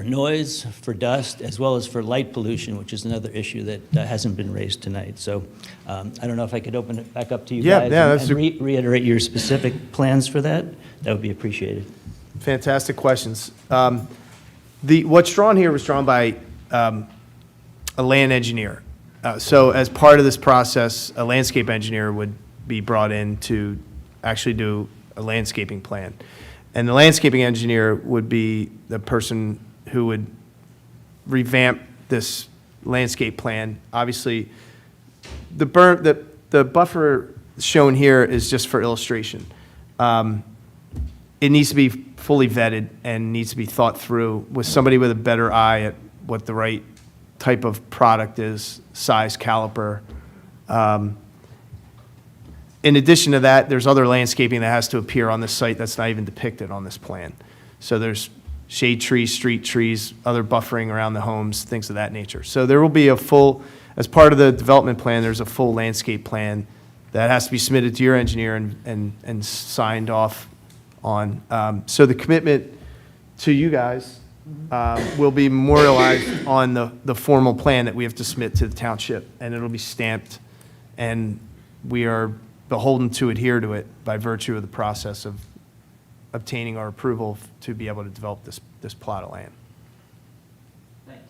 noise, for dust, as well as for light pollution, which is another issue that hasn't been raised tonight. So I don't know if I could open it back up to you guys and reiterate your specific plans for that. That would be appreciated. Fantastic questions. What's drawn here was drawn by a land engineer. So as part of this process, a landscape engineer would be brought in to actually do a landscaping plan. And the landscaping engineer would be the person who would revamp this landscape plan. Obviously, the buffer shown here is just for illustration. It needs to be fully vetted and needs to be thought through with somebody with a better eye at what the right type of product is, size, caliper. In addition to that, there's other landscaping that has to appear on this site that's not even depicted on this plan. So there's shade trees, street trees, other buffering around the homes, things of that nature. So there will be a full, as part of the development plan, there's a full landscape plan that has to be submitted to your engineer and signed off on. So the commitment to you guys will be memorialized on the formal plan that we have to submit to the township, and it'll be stamped, and we are beholden to adhere to it by virtue of the process of obtaining our approval to be able to develop this plot of land. Thanks.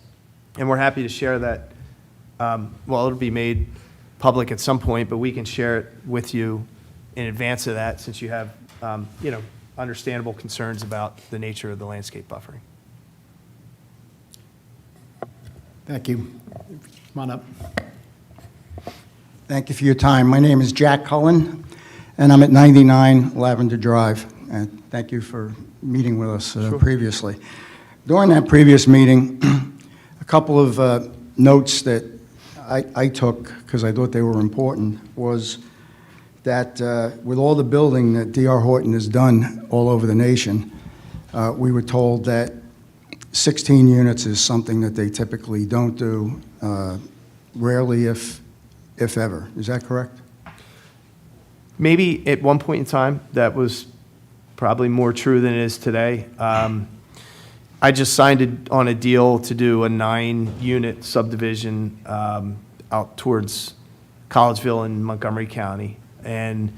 And we're happy to share that. Well, it'll be made public at some point, but we can share it with you in advance of that, since you have, understandable concerns about the nature of the landscape buffering. Thank you. Come on up. Thank you for your time. My name is Jack Cullen, and I'm at 99 Lavender Drive. And thank you for meeting with us previously. During that previous meeting, a couple of notes that I took, because I thought they were important, was that with all the building that D.R. Horton has done all over the nation, we were told that 16 units is something that they typically don't do, rarely if ever. Is that correct? Maybe at one point in time, that was probably more true than it is today. I just signed on a deal to do a 9-unit subdivision out towards Collegeville in Montgomery County. And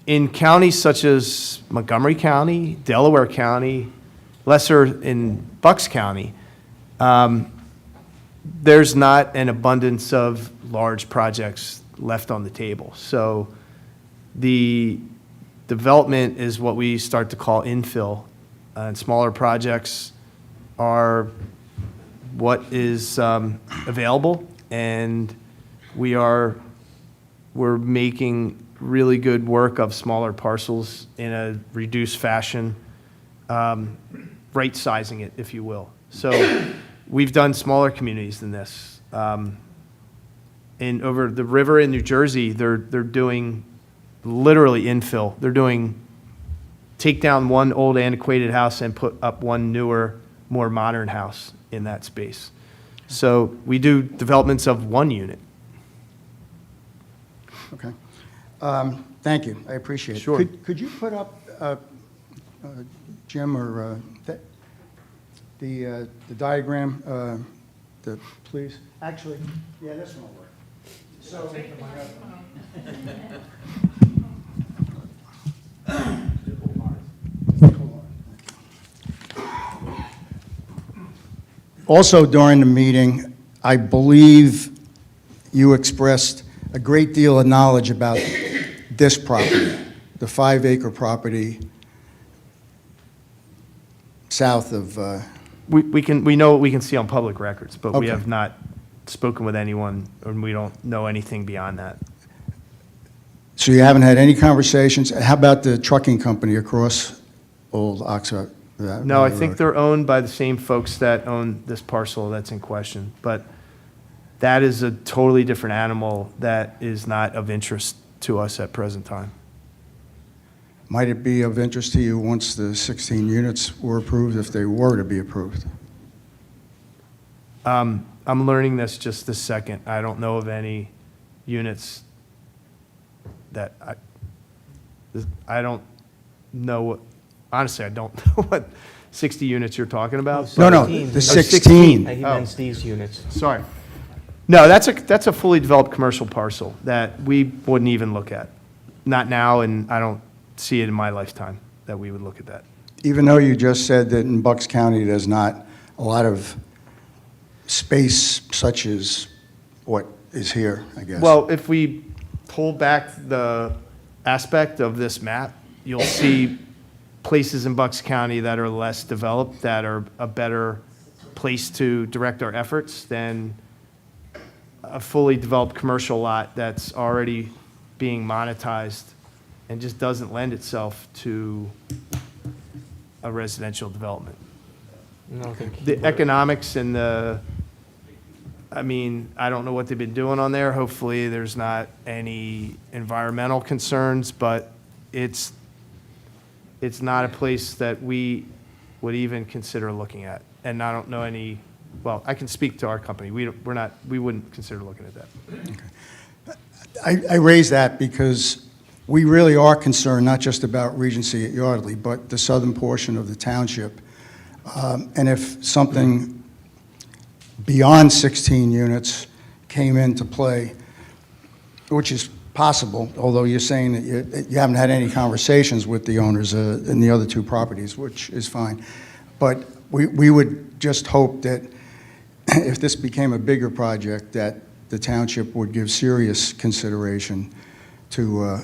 in counties such as Montgomery County, Delaware County, lesser in Bucks County, there's not an abundance of large projects left on the table. So the development is what we start to call infill, and smaller projects are what is available, and we're making really good work of smaller parcels in a reduced fashion, right-sizing it, if you will. So we've done smaller communities than this. And over the river in New Jersey, they're doing literally infill. They're doing, take down one old antiquated house and put up one newer, more modern house in that space. So we do developments of 1 unit. Okay. Thank you. I appreciate it. Sure. Could you put up, Jim, or the diagram, please? Actually, yeah, this one will work. So, also during the meeting, I believe you expressed a great deal of knowledge about this property, the 5-acre property south of, We know what we can see on public records, but we Okay. have not spoken with anyone, and we don't know anything beyond that. so you haven't had any conversations? How about the trucking company across Old Oxford? No, I think they're owned by the same folks that own this parcel that's in question, but that is a totally different animal that is not of interest to us at present time. Might it be of interest to you once the 16 units were approved, if they were to be approved? I'm learning this just this second. I don't know of any units that I don't know what, honestly, I don't know what 60 units you're talking about. No, no, Sixteen. the Oh, 16. He meant these units. Sorry. No, that's a fully developed commercial parcel that we wouldn't even look at. Not now, and I don't see it in my lifetime that we would look at that. Even though you just said that in Bucks County, there's not a lot of space such as what is here, I guess. Well, if we pull back the aspect of this map, you'll see places in Bucks County that are less developed, that are a better place to direct our efforts than a fully developed commercial lot that's already being monetized and just doesn't lend itself to a residential development. No, thank you. The economics and I don't know what they've been doing on there. Hopefully, there's not any environmental concerns, but it's not a place that we would even consider looking at. And I don't know any, well, I can speak to our company. We wouldn't consider looking at that. I raise that because we really are concerned not just about Regency at Yardley, but the southern portion of the township. And if something beyond 16 units came into play, which is possible, although you're saying that you haven't had any conversations with the owners in the other 2 properties, which is fine. But we would just hope that if this became a bigger project, that the township would give serious consideration to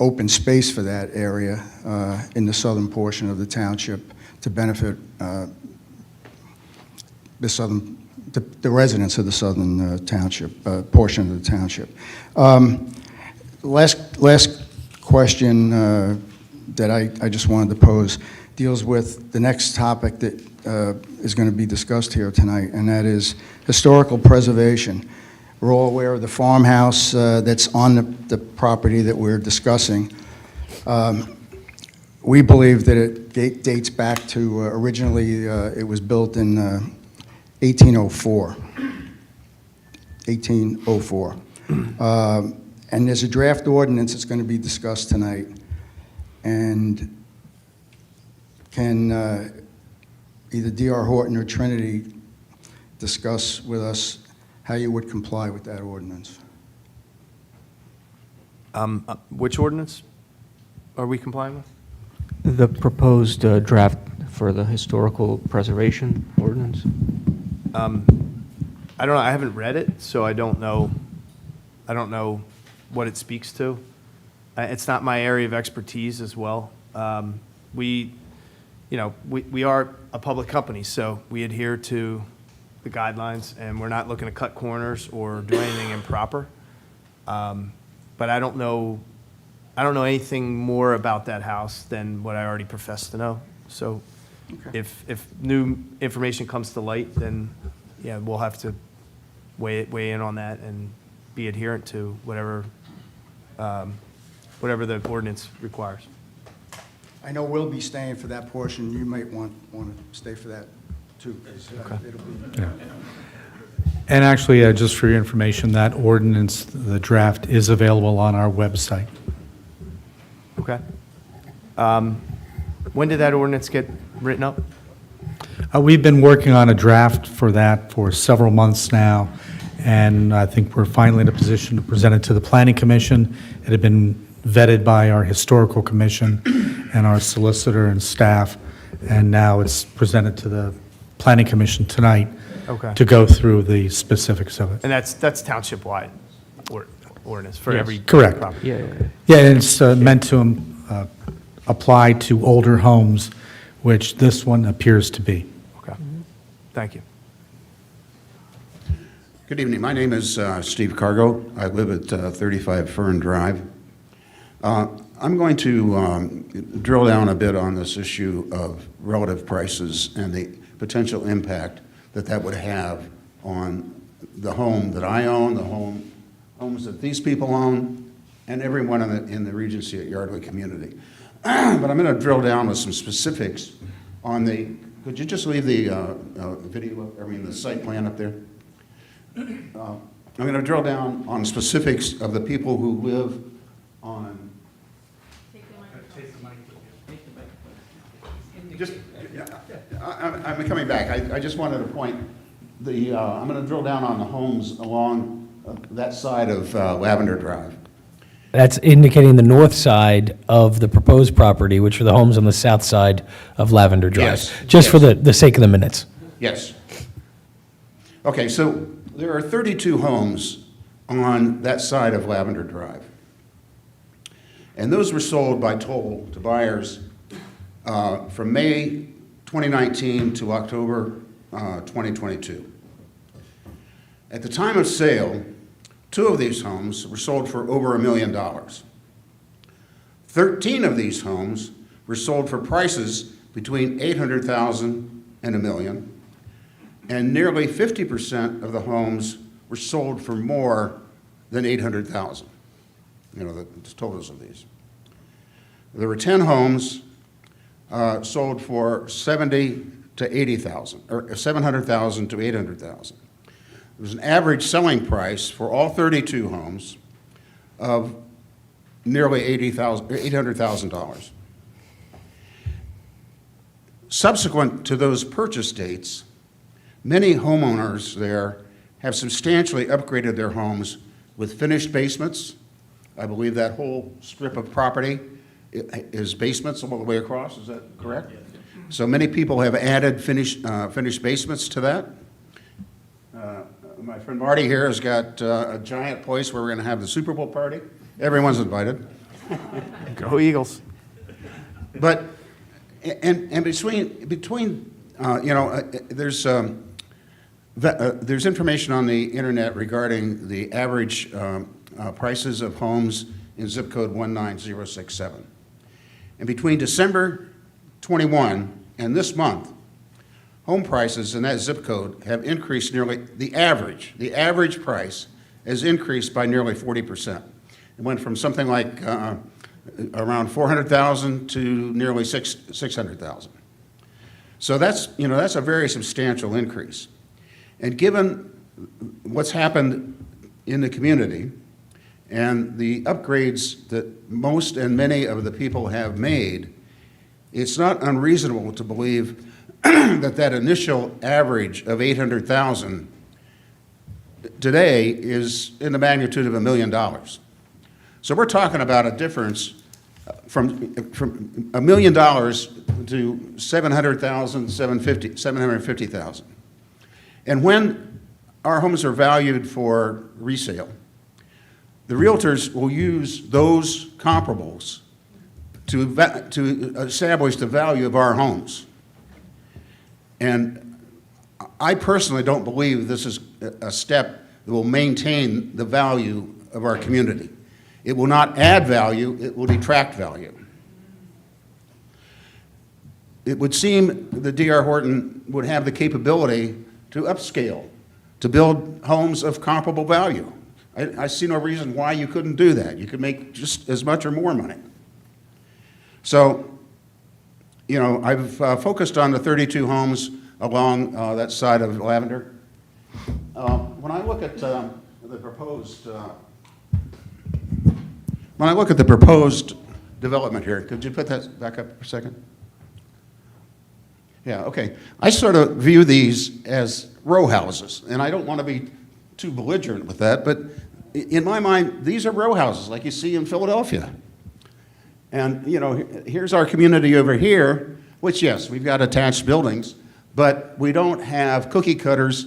open space for that area in the southern portion of the township to benefit the residents of the southern township, portion of the township. Last question that I just wanted to pose deals with the next topic that is going to be discussed here tonight, and that is historical preservation. We're all aware of the farmhouse that's on the property that we're discussing. We believe that it dates back to, originally, it was built in 1804. 1804. And there's a draft ordinance that's going to be discussed tonight. And can either D.R. Horton or Trinity discuss with us how you would comply with that ordinance? Which ordinance are we complying with? The proposed draft for the historical preservation ordinance? I don't know, I haven't read it, so I don't know what it speaks to. It's not my area of expertise as well. We are a public company, so we adhere to the guidelines, and we're not looking to cut corners or do anything improper. But I don't know anything more about that house than what I already professed to know. So if new information comes to light, then, yeah, we'll have to weigh in on that and be adherent to whatever the ordinance requires. I know we'll be staying for that portion. You might want to stay for that, too. It'll be... And actually, just for your information, that ordinance, the draft, is available on our website. Okay. When did that ordinance get written up? We've been working on a draft for that for several months now, and I think we're finally in a position to present it to the Planning Commission. It had been vetted by our Historical Commission and our solicitor and staff, and now it's presented to the Planning Commission tonight to go through the specifics of it. And that's township-wide ordinance for every Correct. property. Yeah, and it's meant to apply to older homes, which this one appears to be. Okay. Thank you. Good evening. My name is Steve Cargo. I live at 35 Fern Drive. I'm going to drill down a bit on this issue of relative prices and the potential impact that would have on the home that I own, the homes that these people own, and everyone in the Regency at Yardley community. But I'm going to drill down with some specifics on could you just leave the the site plan up there? I'm going to drill down on specifics of the people who live on... I'm coming back. I just wanted to point I'm going to drill down on the homes along that side of Lavender Drive. That's indicating the north side of the proposed property, which are the homes on the south side of Lavender Drive. Yes. Just for the sake of the minutes. Yes. Okay, so there are 32 homes on that side of Lavender Drive. And those were sold by toll to buyers from May 2019 to October 2022. At the time of sale, 2 of these homes were sold for over $1 million. 13 of these homes were sold for prices between $800,000 and $1 million, and nearly 50% of the homes were sold for more than $800,000. The totals of these. There were 10 homes sold for $70,000 to $80,000, or $700,000 to $800,000. There was an average selling price for all 32 homes of nearly $800,000. Subsequent to those purchase dates, many homeowners there have substantially upgraded their homes with finished basements. I believe that whole strip of property is basements all the way across, is that correct? So many people have added finished basements to that. My friend Marty here has got a giant place where we're going to have the Super Bowl party. Everyone's invited. Go Eagles. But, and between there's information on the internet regarding the average prices of homes in zip code 19067. And between December 21 and this month, home prices in that zip code have increased the average price has increased by nearly 40%. It went from something like around 400,000 to nearly 600,000. So that's, that's a very substantial increase. And given what's happened in the community and the upgrades that most and many of the people have made, it's not unreasonable to believe that initial average of 800,000 today is in the magnitude of $1 million. So we're talking about a difference from $1 million to 700,000, 750,000. And when our homes are valued for resale, the realtors will use those comparables to establish the value of our homes. And I personally don't believe this is a step that will maintain the value of our community. It will not add value, it will detract value. It would seem that D.R. Horton would have the capability to upscale, to build homes of comparable value. I see no reason why you couldn't do that. You could make just as much or more money. So, I've focused on the 32 homes along that side of Lavender. When I look at the proposed development here, could you put that back up for a second? Yeah, okay. I sort of view these as row houses, and I don't want to be too belligerent with that, but in my mind, these are row houses like you see in Philadelphia. And, here's our community over here, which, yes, we've got attached buildings, but we don't have cookie cutters.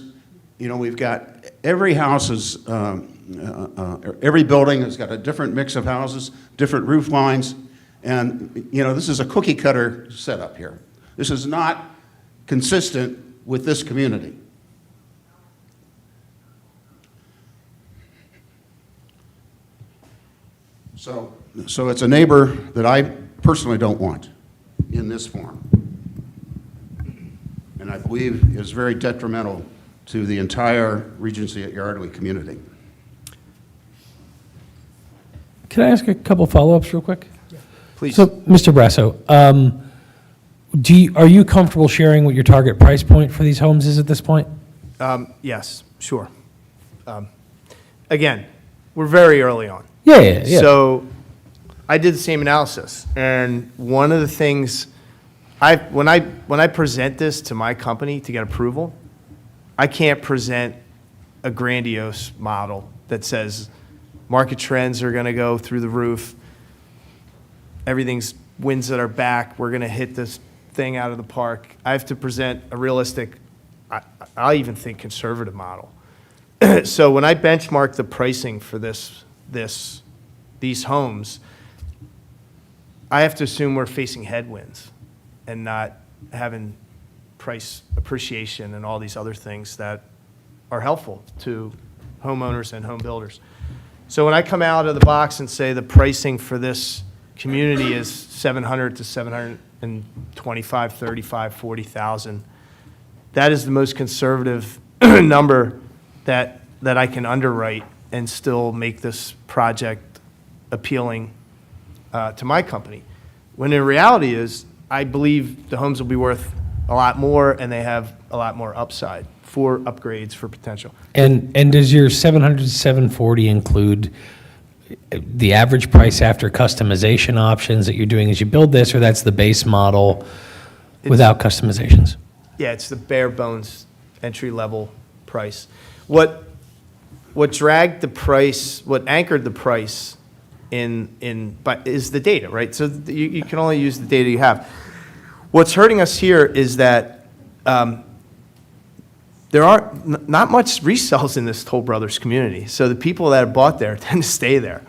We've got every house is, every building has got a different mix of houses, different roof lines, and, this is a cookie cutter setup here. This is not consistent with this community. So it's a neighbor that I personally don't want in this form. And I believe is very detrimental to the entire Regency at Yardley community. Can I ask a couple follow-ups real quick? Please. So, Mr. Brasso, are you comfortable sharing what your target price point for these homes is at this point? Yes, sure. Again, we're very early on. Yeah. So I did the same analysis, and one of the things when I present this to my company to get approval, I can't present a grandiose model that says market trends are going to go through the roof, everything's winds at our back, we're going to hit this thing out of the park. I have to present a realistic, I'll even think conservative model. So when I benchmark the pricing for these homes, I have to assume we're facing headwinds and not having price appreciation and all these other things that are helpful to homeowners and home builders. So when I come out of the box and say the pricing for this community is 700 to 725, 35, 40,000, that is the most conservative number that I can underwrite and still make this project appealing to my company. When in reality is, I believe the homes will be worth a lot more and they have a lot more upside for upgrades, for potential. And does your 700 to 740 include the average price after customization options that you're doing as you build this, or that's the base model without customizations? Yeah, it's the bare bones entry-level price. What dragged the price, what anchored the price but is the data, right? So you can only use the data you have. What's hurting us here is that there are not much resells in this Toll Brothers community. So the people that have bought there tend to stay there.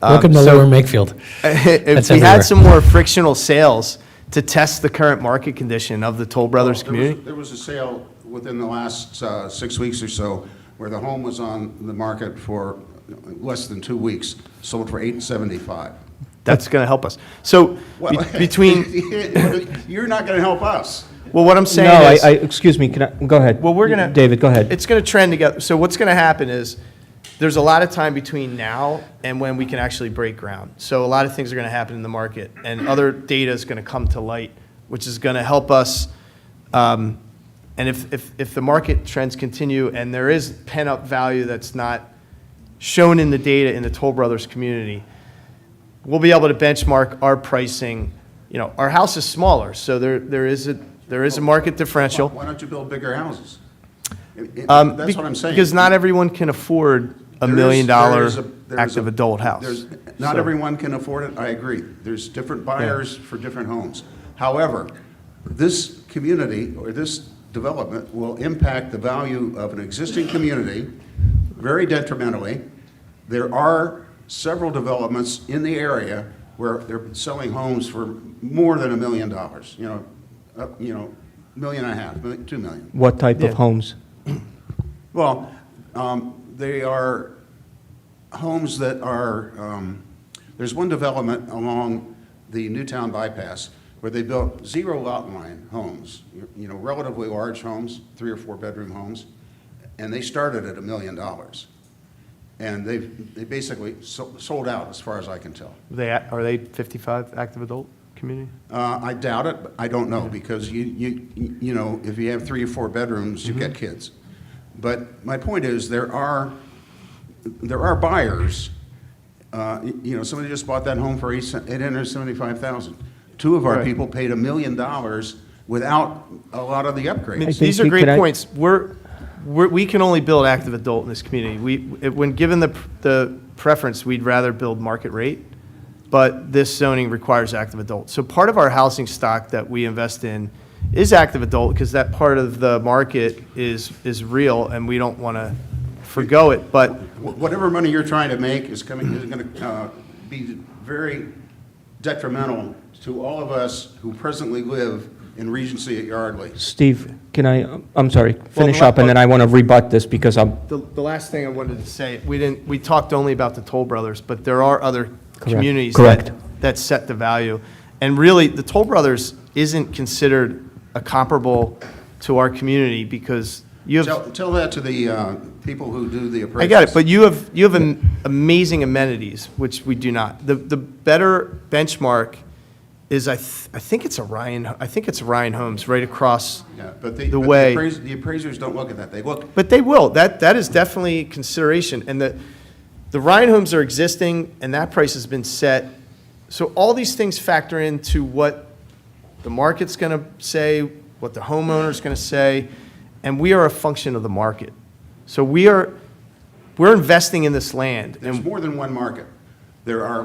Welcome to Lower Makefield. If we had some more frictional sales to test the current market condition of the Toll Brothers community. There was a sale within the last 6 weeks or so where the home was on the market for less than 2 weeks, sold for $875. That's going to help us. So between you're not going to help us. Well, what I'm saying is, excuse me. Can I go ahead? Well, we're gonna David, go ahead. It's going to trend together. So what's going to happen is, there's a lot of time between now and when we can actually break ground. So a lot of things are going to happen in the market, and other data is going to come to light, which is going to help us. And if the market trends continue and there is pent-up value that's not shown in the data in the Toll Brothers community, we'll be able to benchmark our pricing. You know, our house is smaller, so there is a market differential. Why don't you build bigger houses? That's what I'm saying. Because not everyone can afford $1 million active adult house. Not So- everyone can afford it, I agree. There's different buyers for different homes. However, this community or this development will impact the value of an existing community very detrimentally. There are several developments in the area where they're selling homes for more than $1 million, $1.5 million, $2 million. What type of homes? Well, they are homes that are, there's one development along the Newtown bypass where they built zero lot line homes, relatively large homes, 3 or 4 bedroom homes, and they started at $1 million. And they basically sold out as far as I can tell. Are they 55 active adult community? I doubt it, but I don't know, because you know, if you have 3 or 4 bedrooms, you get kids. But my point is, there are buyers. Somebody just bought that home for $875,000. 2 of our Right. people paid $1 million without a lot of the upgrades. These are great points. We can only build active adult in this community. When given the preference, we'd rather build market rate, but this zoning requires active adult. So part of our housing stock that we invest in is active adult, because that part of the market is real, and we don't want to forgo it. But Whatever money you're trying to make is going to be very detrimental to all of us who presently live in Regency at Yardley. Steve, I'm sorry, finish up, and then I want to rebut this because the last thing I wanted to say, we talked only about the Toll Brothers, but there are other communities Correct. that set the value. And really, the Toll Brothers isn't considered a comparable to our community, because you have... Tell that to the people who do the appraisals. I got it, but you have amazing amenities, which we do not. The better benchmark is I think it's Orion Homes right across but the way. The appraisers don't look at that. They look. But they will. That is definitely consideration. And the Ryan homes are existing, and that price has been set. So all these things factor into what the market's going to say, what the homeowner's going to say, and we are a function of the market. So we're investing in this land. There's more than one market. There are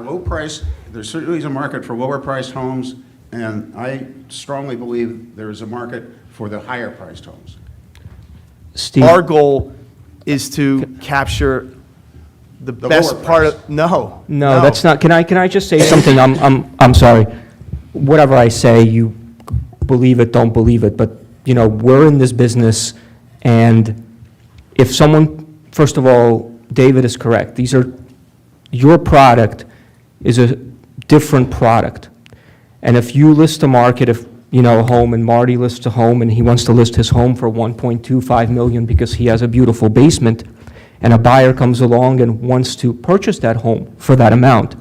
there's certainly a market for lower priced homes, and I strongly believe there is a market for the higher priced homes. Steve, Our goal is to capture the best lower part price. of, no. No, that's not, can I just say something? I'm sorry. Whatever I say, you believe it, don't believe it, but, we're in this business, and if someone, first of all, David is correct. Your product is a different product. And if you list a market, a home, and Marty lists a home, and he wants to list his home for $1.25 million because he has a beautiful basement, and a buyer comes along and wants to purchase that home for that amount.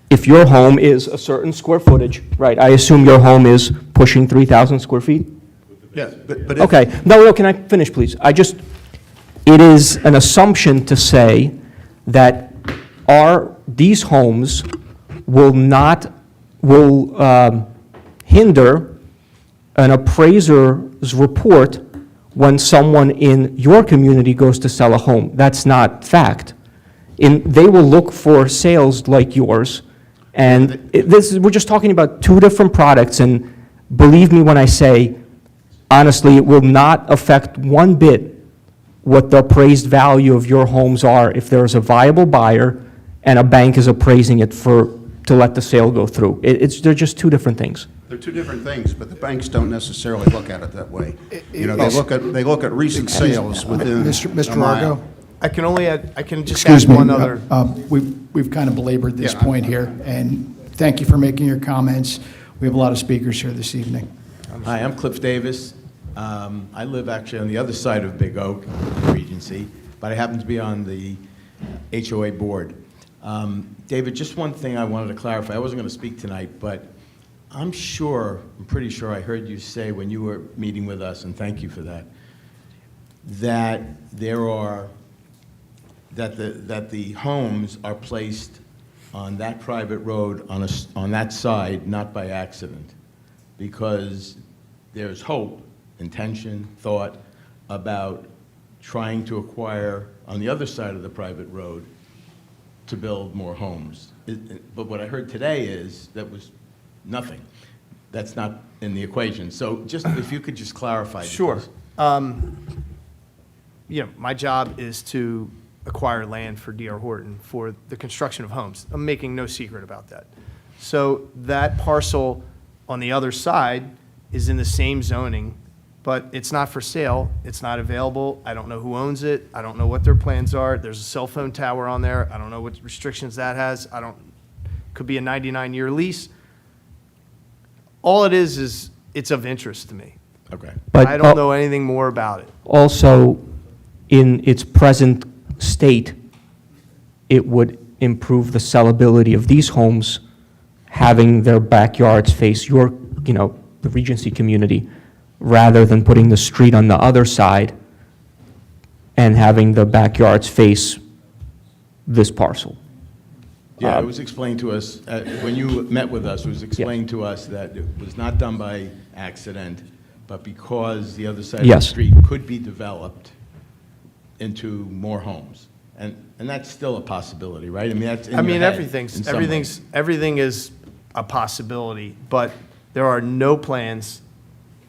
If your home is a certain square footage, right, I assume your home is pushing 3,000 square feet? Yes, but Okay, no, can I finish, please? It is an assumption to say that these homes will hinder an appraiser's report when someone in your community goes to sell a home. That's not fact. They will look for sales like yours, and we're just talking about 2 different products, and believe me when I say, honestly, it will not affect one bit what the appraised value of your homes are if there is a viable buyer and a bank is appraising it to let the sale go through. They're just 2 different things. they're 2 different things, but the banks don't necessarily look at it that way. They look at recent sales within Mr. a mile. Argo? I can just Excuse add me. one other. We've kind of belabored this Yeah, point here, and thank you for making your comments. We have a lot of speakers here this evening. Hi, I'm Cliff Davis. I live actually on the other side of Big Oak, Regency. but I happen to be on the HOA board. David, just one thing I wanted to clarify. I wasn't going to speak tonight, but I'm pretty sure I heard you say when you were meeting with us, and thank you for that, that the homes are placed on that private road on that side, not by accident, because there's hope, intention, thought about trying to acquire on the other side of the private road to build more homes. But what I heard today is that was nothing. That's not in the equation. So just if you could just clarify. Sure. My job is to acquire land for D.R. Horton for the construction of homes. I'm making no secret about that. So that parcel on the other side is in the same zoning, but it's not for sale. It's not available. I don't know who owns it. I don't know what their plans are. There's a cell phone tower on there. I don't know what restrictions that has. Could be a 99-year lease. All it is it's of interest to me. Okay. But I don't know anything more about it. Also, in its present state, it would improve the sellability of these homes, having their backyards face the Regency community, rather than putting the street on the other side and having the backyards face this parcel. Yeah, it was explained to us, when you met with us, it was explained to us that it was not done by accident, but because the other side of the Yes. street could be developed into more homes. And that's still a possibility, right? I mean, that's in your head in some way. Everything is a possibility, but there are no plans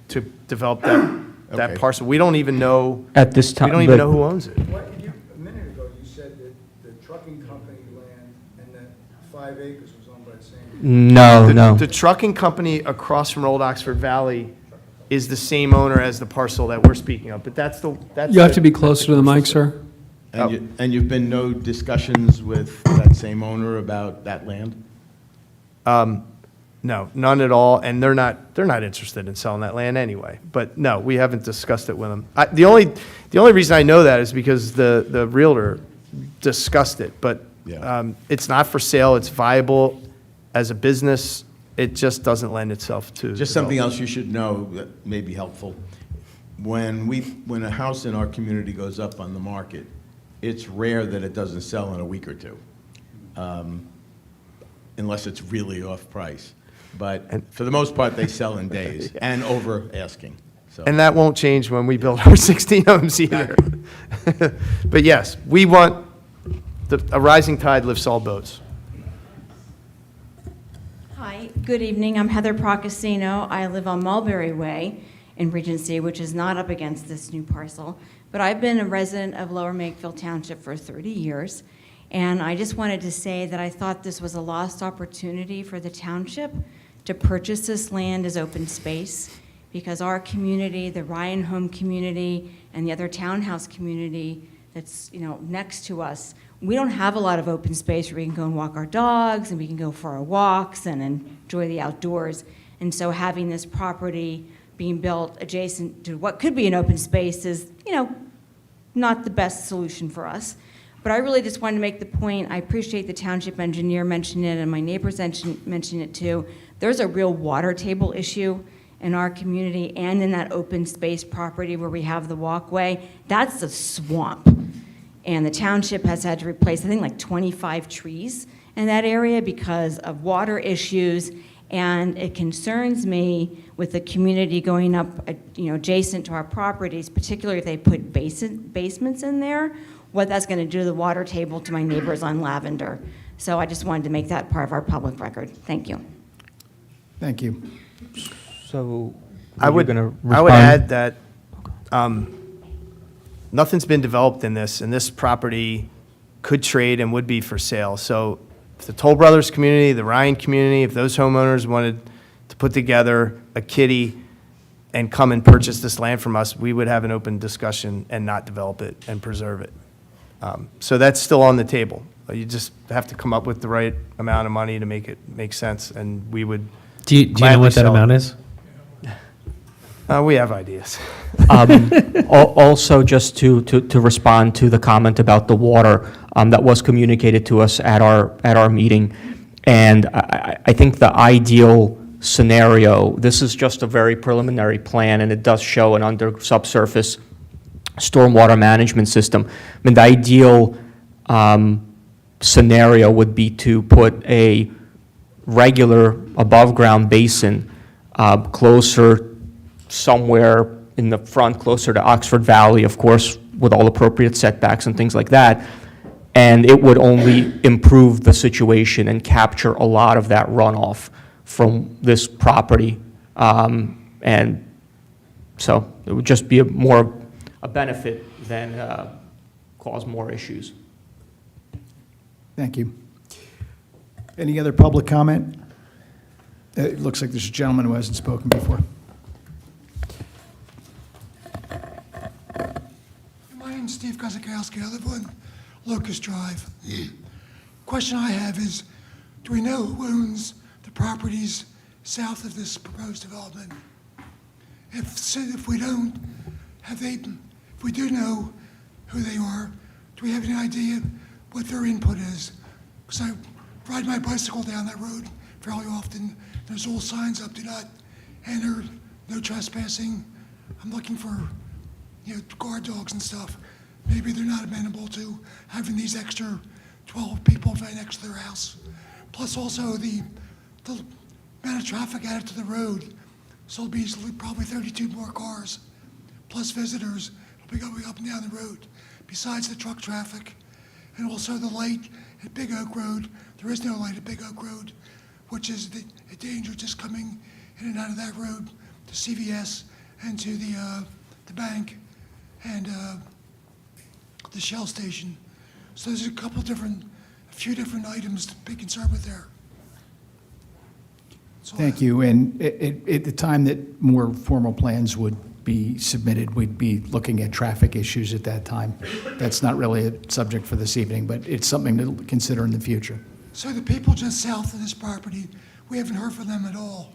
to develop that Okay. parcel. We don't even know, At this time. we don't even know who owns it. A minute ago, you said that the trucking company land and that 5 acres was owned by the same. No. The trucking company across from Old Oxford Valley is the same owner as the parcel that we're speaking of, but that's. You have to be closer to the mic, sir. And you've been no discussions with that same owner about that land? No, none at all, and they're not interested in selling that land anyway. But no, we haven't discussed it with them. The only reason I know that is because the realtor discussed it, but Yeah. it's not for sale, it's viable as a business, it just doesn't lend itself to. Just something development. else you should know that may be helpful. When a house in our community goes up on the market, it's rare that it doesn't sell in a week or two, unless it's really off price. But for the most part, they sell in days and over asking. So. And that won't change when we build our 16 homes either. But yes, we want, a rising tide lifts all boats. Hi, good evening. I'm Heather Procasino. I live on Mulberry Way in Regency, which is not up against this new parcel. But I've been a resident of Lower Makefield Township for 30 years. And I just wanted to say that I thought this was a lost opportunity for the township to purchase this land as open space, because our community, the Ryan Home community, and the other townhouse community that's next to us, we don't have a lot of open space where we can go and walk our dogs and we can go for our walks and enjoy the outdoors. And so having this property being built adjacent to what could be an open space is, not the best solution for us. But I really just wanted to make the point, I appreciate the township engineer mentioning it and my neighbors mentioning it too. There's a real water table issue in our community and in that open space property where we have the walkway. That's a swamp. And the township has had to replace, I think, like 25 trees in that area because of water issues. And it concerns me with the community going up, adjacent to our properties, particularly if they put basements in there, what that's going to do to the water table to my neighbors on Lavender. So I just wanted to make that part of our public record. Thank you. Thank you. So I would respond? add that nothing's been developed in this, and this property could trade and would be for sale. So if the Toll Brothers community, the Ryan community, if those homeowners wanted to put together a kitty and come and purchase this land from us, we would have an open discussion and not develop it and preserve it. So that's still on the table. You just have to come up with the right amount of money to make it make sense, and we would. Do you know what that amount is? We have ideas. Also, just to respond to the comment about the water that was communicated to us at our meeting, and I think the ideal scenario, this is just a very preliminary plan, and it does show an under subsurface stormwater management system. I mean, the ideal scenario would be to put a regular above-ground basin closer, somewhere in the front, closer to Oxford Valley, of course, with all appropriate setbacks and things like that. And it would only improve the situation and capture a lot of that runoff from this property. And so it would just be more a benefit than cause more issues. Thank you. Any other public comment? It looks like there's a gentleman who hasn't spoken before. My name's Steve Kozakowski. I live on Locust Drive. Question I have is, do we know who owns the properties south of this proposed development? If we don't, if we do know who they are, do we have any idea what their input is? Because I ride my bicycle down that road fairly often. There's all signs up, do not enter, no trespassing. I'm looking for, guard dogs and stuff. Maybe they're not amenable to having these extra 12 people right next to their house. Plus also the amount of traffic added to the road. So it'll be probably 32 more cars, plus visitors. It'll be going up and down the road, besides the truck traffic. And also the light at Big Oak Road. There is no light at Big Oak Road, which is a danger just coming in and out of that road to CVS and to the bank and the Shell station. So there's a few different items to be concerned with there. Thank you. And at the time that more formal plans would be submitted, we'd be looking at traffic issues at that time. That's not really a subject for this evening, but it's something to consider in the future. So the people just south of this property, we haven't heard from them at all?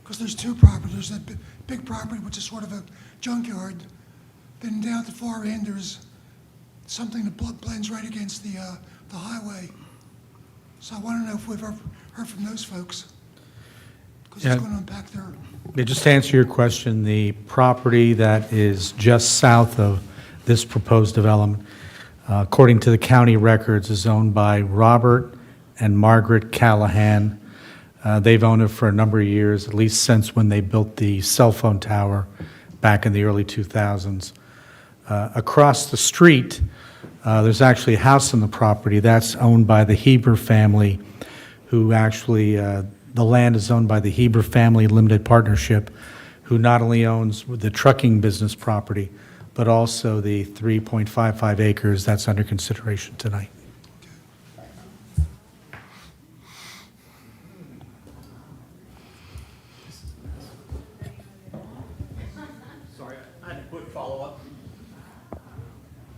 Because there's two properties. There's that big property, which is sort of a junkyard. Then down at the far end, there's something that blends right against the highway. So I want to know if we've ever heard from those folks, because it's going to impact their... Yeah, just to answer your question, the property that is just south of this proposed development, according to the county records, is owned by Robert and Margaret Callahan. They've owned it for a number of years, at least since when they built the cell phone tower back in the early 2000s. Across the street, there's actually a house on the property that's owned by the Heber family, who actually, the land is owned by the Heber Family Limited Partnership, who not only owns the trucking business property, but also the 3.55 acres that's under consideration tonight. Sorry, I had a quick follow-up.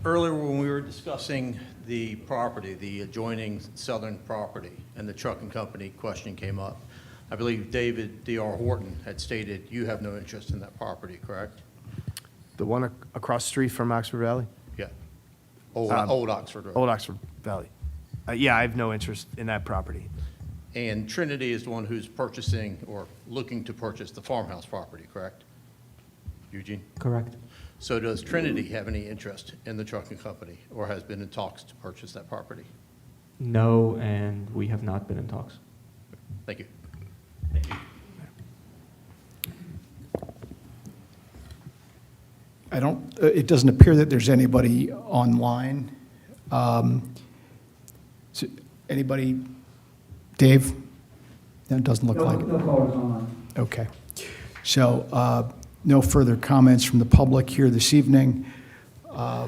Earlier, when we were discussing the property, the adjoining southern property, and the trucking company question came up, I believe David D.R. Horton had stated you have no interest in that property, correct? The one across the street from Oxford Valley? Yeah. Old Oxford Road. Old Oxford Valley. Yeah, I have no interest in that property. And Trinity is the one who's purchasing or looking to purchase the farmhouse property, correct? Eugene? Correct. So does Trinity have any interest in the trucking company or has been in talks to purchase that property? No, and we have not been in talks. Thank you. It doesn't appear that there's anybody online. So anybody, Dave? That doesn't look like it. No callers online. Okay. So no further comments from the public here this evening. I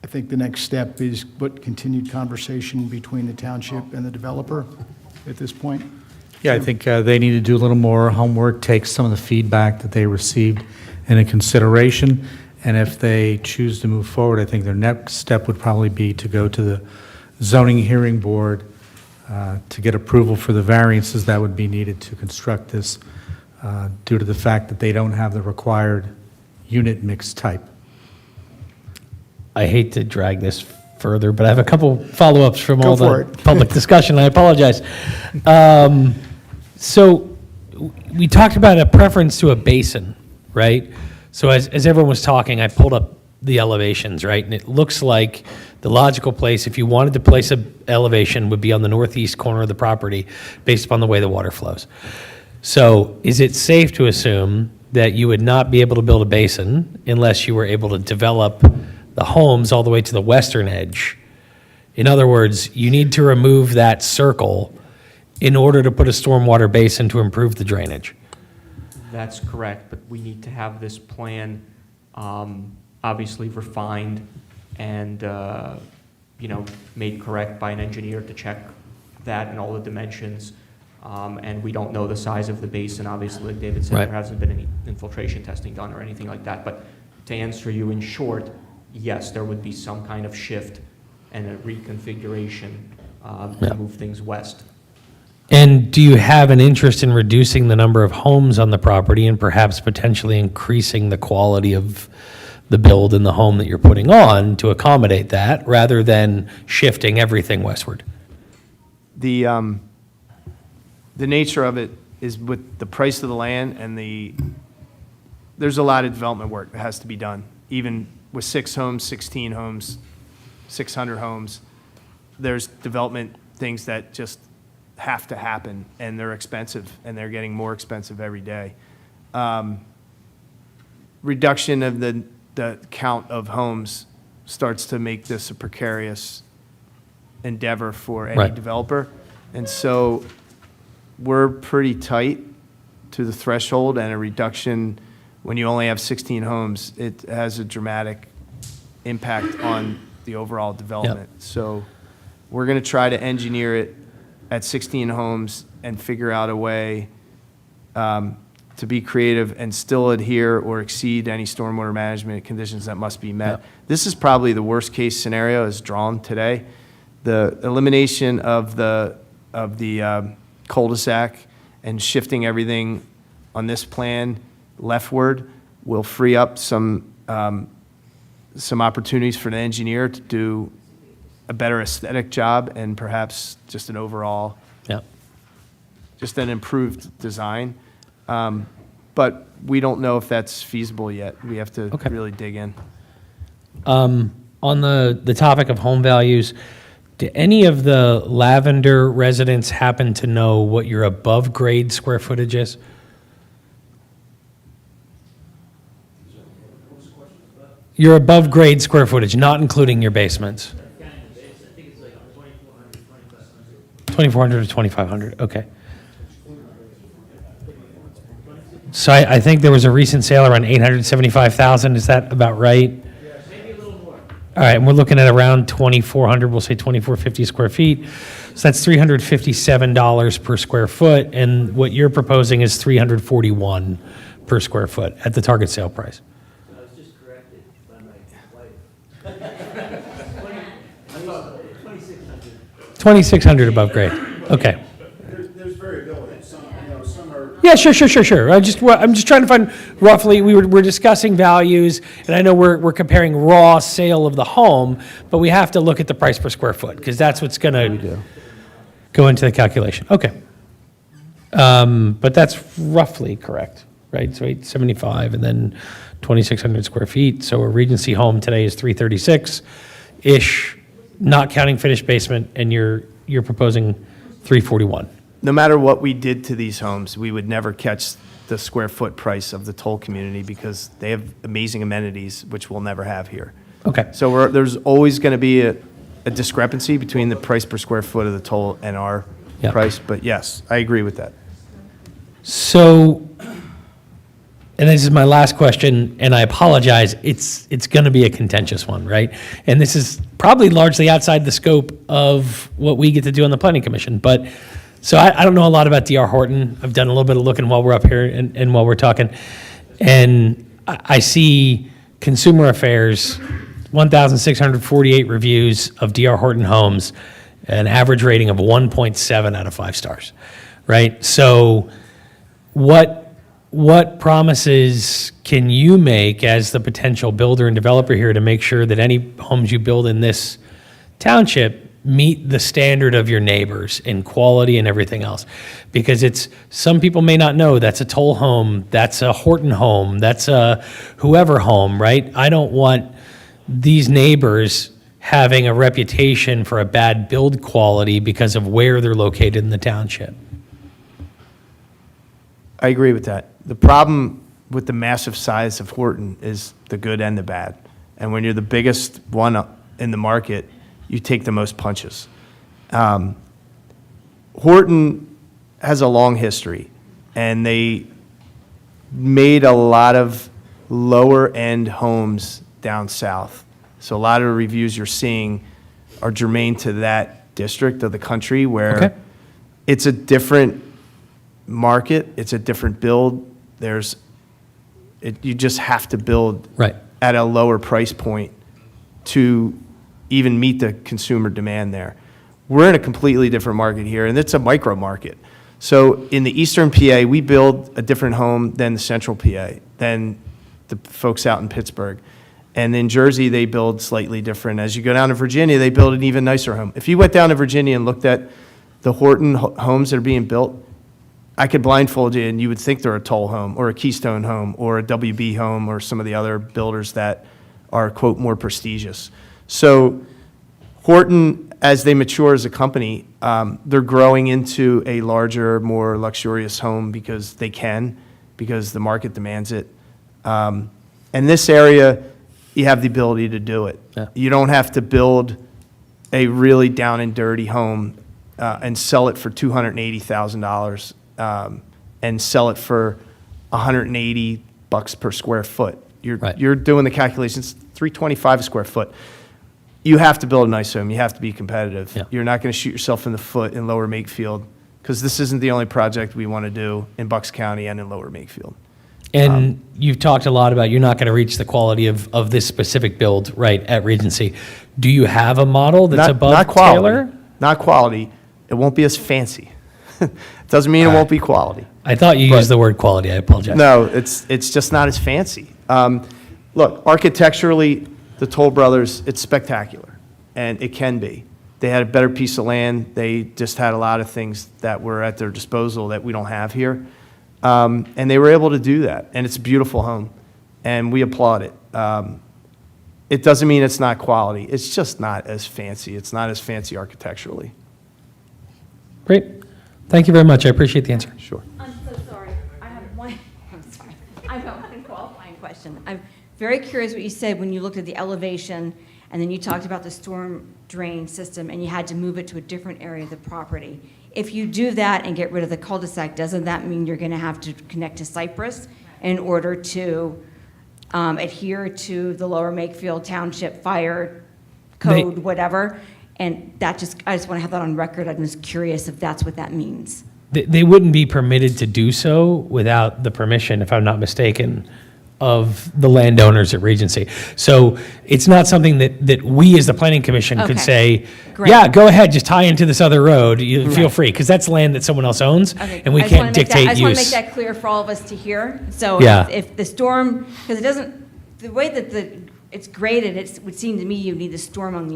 think the next step is continued conversation between the township and the developer at this point. Yeah, I think they need to do a little more homework, take some of the feedback that they received into consideration, and if they choose to move forward, I think their next step would probably be to go to the zoning hearing board to get approval for the variances that would be needed to construct this due to the fact that they don't have the required unit mix type. I hate to drag this further, but I have a couple follow-ups from all Go for the it. public discussion. I apologize. So we talked about a preference to a basin, right? So as everyone was talking, I pulled up the elevations, right? And it looks like the logical place, if you wanted to place an elevation, would be on the northeast corner of the property based upon the way the water flows. So is it safe to assume that you would not be able to build a basin unless you were able to develop the homes all the way to the western edge? In other words, you need to remove that circle in order to put a stormwater basin to improve the drainage. That's correct, but we need to have this plan obviously refined and, made correct by an engineer to check that and all the dimensions. And we don't know the size of the basin, obviously, like David said, Right. there hasn't been any infiltration testing done or anything like that. But to answer you in short, yes, there would be some kind of shift and a reconfiguration to move things west. And do you have an interest in reducing the number of homes on the property and perhaps potentially increasing the quality of the build in the home that you're putting on to accommodate that, rather than shifting everything westward? The nature of it is with the price of the land and there's a lot of development work that has to be done. Even with 6 homes, 16 homes, 600 homes, there's development things that just have to happen, and they're expensive, and they're getting more expensive every day. Reduction of the count of homes starts to make this a precarious endeavor for any Right. developer. And so we're pretty tight to the threshold, and a reduction, when you only have 16 homes, it has a dramatic impact on the overall development. So we're going to try to engineer it at 16 homes and figure out a way to be creative and still adhere or exceed any stormwater management conditions that must be met. This is probably the worst case scenario as drawn today. The elimination of the cul-de-sac and shifting everything on this plan leftward will free up some opportunities for the engineer to do a better aesthetic job and perhaps just an overall, just an improved design. But we don't know if that's feasible yet. We have to really dig in. On the topic of home values, do any of the Lavender residents happen to know what your above grade square footage is? Your above grade square footage, not including your basements. 2,400 to 2,500, okay. So I think there was a recent sale around 875,000, is that about right? Yeah, maybe a little more. All right, and we're looking at around 2,400, we'll say 2,450 square feet. So that's $357 per square foot, and what you're proposing is $341 per square foot at the target sale price. I was just corrected by my wife. 2,600 above grade, okay. There's variability. Some are. Yeah, sure. I'm just trying to find roughly, we're discussing values, and I know we're comparing raw sale of the home, but we have to look at the price per square foot, because that's what's gonna go into the calculation. Okay. But that's roughly correct, right? So 875 and then 2,600 square feet. So a Regency home today is 336-ish, not counting finished basement, and you're proposing 341. No matter what we did to these homes, we would never catch the square foot price of the toll community because they have amazing amenities, which we'll never have here. Okay. So there's always going to be a discrepancy between the price per square foot of the toll and our price. But yes, I agree with that. So, and this is my last question, and I apologize, it's going to be a contentious one, right? And this is probably largely outside the scope of what we get to do on the Planning Commission. But, so I don't know a lot about D.R. Horton. I've done a little bit of looking while we're up here and while we're talking. And I see Consumer Affairs, 1,648 reviews of D.R. Horton homes, an average rating of 1.7 out of 5 stars, right? So what what promises can you make as the potential builder and developer here to make sure that any homes you build in this township meet the standard of your neighbors in quality and everything else? Because some people may not know that's a Toll home, that's a Horton home, that's a whoever home, right? I don't want these neighbors having a reputation for a bad build quality because of where they're located in the township. I agree with that. The problem with the massive size of Horton is the good and the bad. And when you're the biggest one in the market, you take the most punches. Horton has a long history, and they made a lot of lower-end homes down south. So a lot of the reviews you're seeing are germane to that district of the country where it's a different market, it's a different build. You just have to build at a lower price point to even meet the consumer demand there. We're in a completely different market here, and it's a micro market. So in the eastern PA, we build a different home than the central PA, than the folks out in Pittsburgh. And in Jersey, they build slightly different. As you go down to Virginia, they build an even nicer home. If you went down to Virginia and looked at the Horton homes that are being built, I could blindfold you and you would think they're a Toll home or a Keystone home or a WB home or some of the other builders that are, quote, more prestigious. So Horton, as they mature as a company, they're growing into a larger, more luxurious home because they can, because the market demands it. And this area, you have the ability to do it. You don't have to build a really down and dirty home and sell it for $280,000 and sell it for $180 per square foot. You're doing the calculations, $325 a square foot. You have to build a nice home. You have to be competitive. You're not going to shoot yourself in the foot in Lower Makefield, because this isn't the only project we want to do in Bucks County and in Lower Makefield. And you've talked a lot about you're not going to reach the quality of this specific build, right, at Regency. Do you have a model that's above not quality, Taylor? Not quality. It won't be as fancy. Doesn't mean it won't be quality. I thought you used the word quality. I apologize. No, it's just not as fancy. Look, architecturally, the Toll Brothers, it's spectacular, and it can be. They had a better piece of land. They just had a lot of things that were at their disposal that we don't have here. And they were able to do that, and it's a beautiful home, and we applaud it. It doesn't mean it's not quality. It's just not as fancy. It's not as fancy architecturally. Great. Thank you very much. I appreciate the answer. Sure. I'm so sorry. I have one, I'm sorry. I have one qualifying question. I'm very curious what you said when you looked at the elevation, and then you talked about the storm drain system, and you had to move it to a different area of the property. If you do that and get rid of the cul-de-sac, doesn't that mean you're going to have to connect to Cypress in order to adhere to the Lower Makefield Township Fire Code, whatever? And I just want to have that on record. I'm just curious if that's what that means. They wouldn't be permitted to do so without the permission, if I'm not mistaken, of the landowners at Regency. So it's not something that we as the planning commission could say, yeah, go ahead, just tie into this other road, you feel free, because that's land that someone else owns, and we can't dictate use. I just want to make that clear for all of us to hear. So if the storm, because it doesn't, the way that it's graded, it would seem to me you need the storm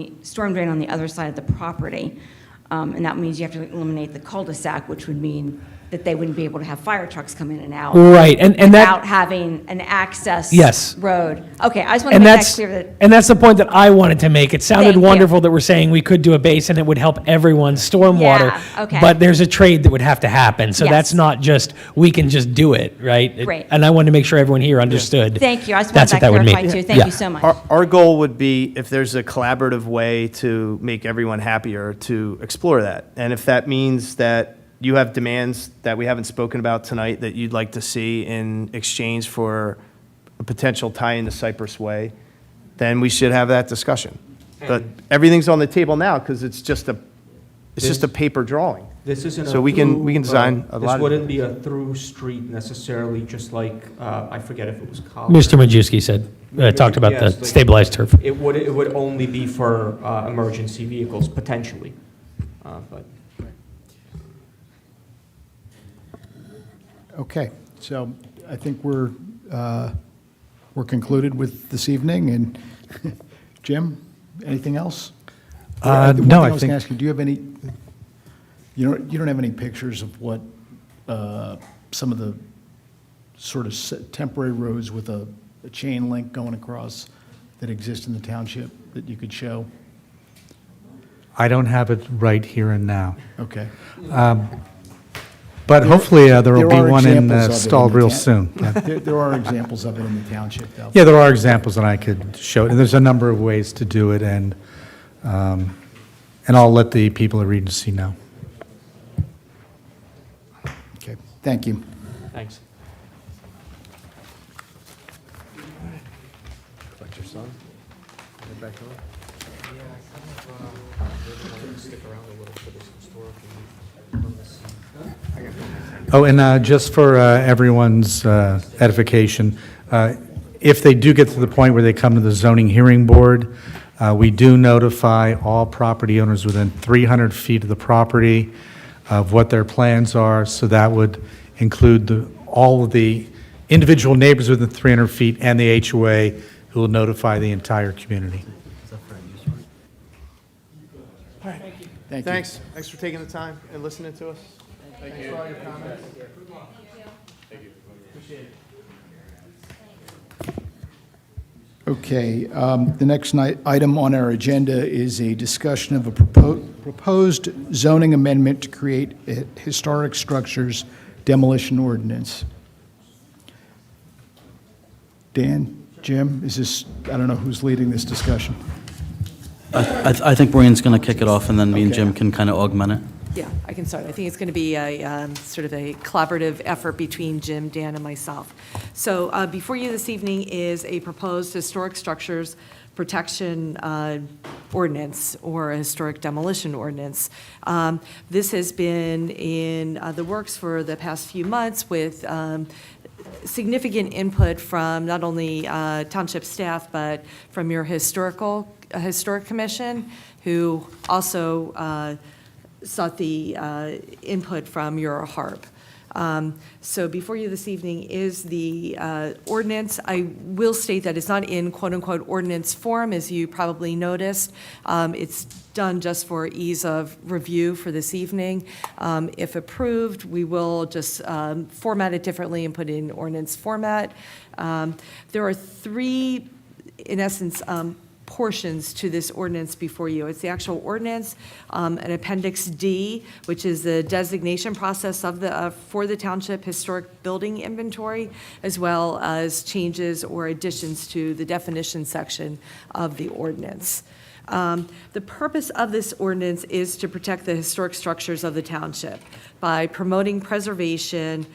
drain on the other side of the property. And that means you have to eliminate the cul-de-sac, which would mean that they wouldn't be able to have fire trucks come in and out. Right, and without having an access road. Okay, I just want to make that clear. And that's the point that I wanted to make. It sounded wonderful that we're saying we could do a basin, it would help everyone's stormwater. But there's a trade that would have to happen. So that's not just, we can just do it, right? Great. And I wanted to make sure everyone here understood. Thank you, I just wanted that clarified too. Thank you so much. Our goal would be, if there's a collaborative way to make everyone happier, to explore that. And if that means that you have demands that we haven't spoken about tonight that you'd like to see in exchange for a potential tie into Cypress Way, then we should have that discussion. But everything's on the table now because it's just a paper drawing. This isn't so we can design a lot. This wouldn't be a through street necessarily, just like I forget if it was College. Mr. Majewski said, talked about the stabilized turf. It would only be for emergency vehicles potentially, but. Okay, so I think we're concluded with this evening, and Jim, anything else? No, One I thing I was think- going to ask you, do you have any, you don't have any pictures of what some of the sort of temporary roads with a chain link going across that exist in the township that you could show? I don't have it right here and now. Okay. But hopefully there will be are one examples of it installed the real town- soon. There are examples of it in the township, though. Yeah, there are examples that I could show, and there's a number of ways to do it, and I'll let the people at Regency know. Okay, thank you. Thanks. Collect your son. Get back on. Stick around a little for this historic. Oh, and just for everyone's edification, if they do get to the point where they come to the zoning hearing board, we do notify all property owners within 300 feet of the property of what their plans are, so that would include all of the individual neighbors within 300 feet and the HOA, who will notify the entire community. All right. Thank you. Thanks. Thanks for taking the time and listening to us. Thanks for all your comments. Appreciate it. Okay, the next item on our agenda is a discussion of a proposed zoning amendment to create a historic structures demolition ordinance. Dan, Jim, is this, I don't know who's leading this discussion. I think Maureen's going to kick it off, and then me and Okay. Jim can kind of augment it. Yeah, I can start. I think it's going to be a sort of a collaborative effort between Jim, Dan, and myself. So before you this evening is a proposed historic structures protection ordinance, or a historic demolition ordinance. This has been in the works for the past few months with significant input from not only township staff, but from your historic commission, who also sought the input from your HARP. So before you this evening is the ordinance. I will state that it's not in quote-unquote ordinance form, as you probably noticed. It's done just for ease of review for this evening. If approved, we will just format it differently and put it in ordinance format. There are three, in essence, portions to this ordinance before you. It's the actual ordinance, an Appendix D, which is the designation process of the for the township historic building inventory, as well as changes or additions to the definition section of the ordinance. The purpose of this ordinance is to protect the historic structures of the township by promoting preservation,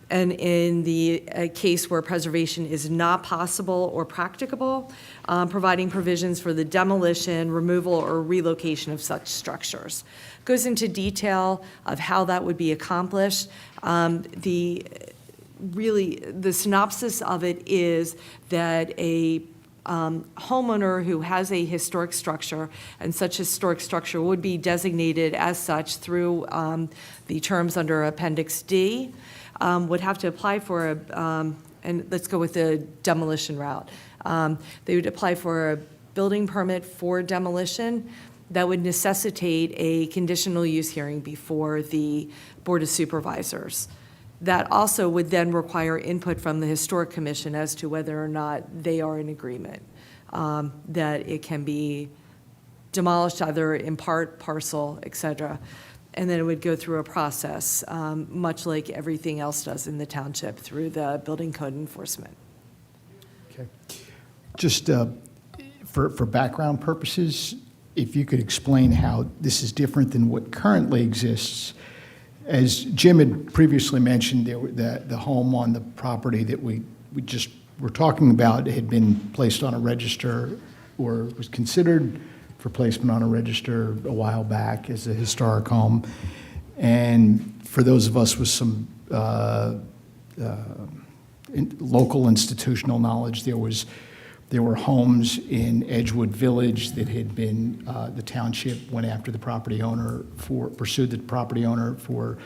and in the case where preservation is not possible or practicable, providing provisions for the demolition, removal, or relocation of such structures. Goes into detail of how that would be accomplished. The synopsis of it is that a homeowner who has a historic structure, and such historic structure would be designated as such through the terms under Appendix D, would have to apply for and let's go with the demolition route. They would apply for a building permit for demolition that would necessitate a conditional use hearing before the Board of Supervisors. That also would then require input from the Historic Commission as to whether or not they are in agreement that it can be demolished either in part, parcel, et cetera. And then it would go through a process, much like everything else does in the township, through the building code enforcement. Okay. Just for background purposes, if you could explain how this is different than what currently exists. As Jim had previously mentioned, the home on the property that we just were talking about had been placed on a register, or was considered for placement on a register a while back as a historic home. And for those of us with some local institutional knowledge, there were homes in Edgewood Village that had been, the township went after the property owner pursued the property owner for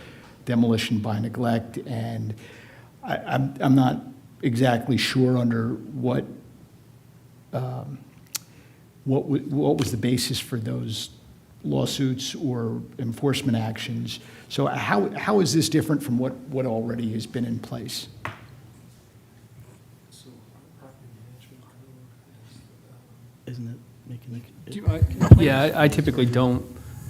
demolition by neglect. And I'm not exactly sure under what was the basis for those lawsuits or enforcement actions. So how is this different from what already has been in place? Isn't it making Yeah, I typically don't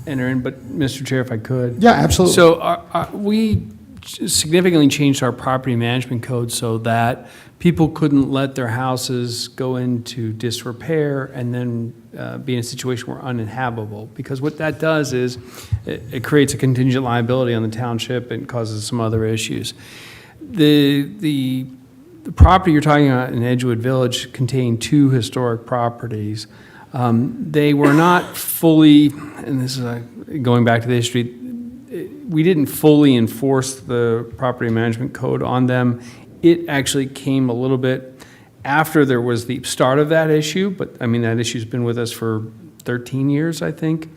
enter in, but Mr. Chair, if I could. Yeah, absolutely. So we significantly changed our property management code so that people couldn't let their houses go into disrepair and then be in a situation where uninhabitable. Because what that does is it creates a contingent liability on the township and causes some other issues. The property you're talking about in Edgewood Village contained 2 historic properties. They were not fully, and this is going back to the history, we didn't fully enforce the property management code on them. It actually came a little bit after there was the start of that issue, but I mean, that issue's been with us for 13 years, I think.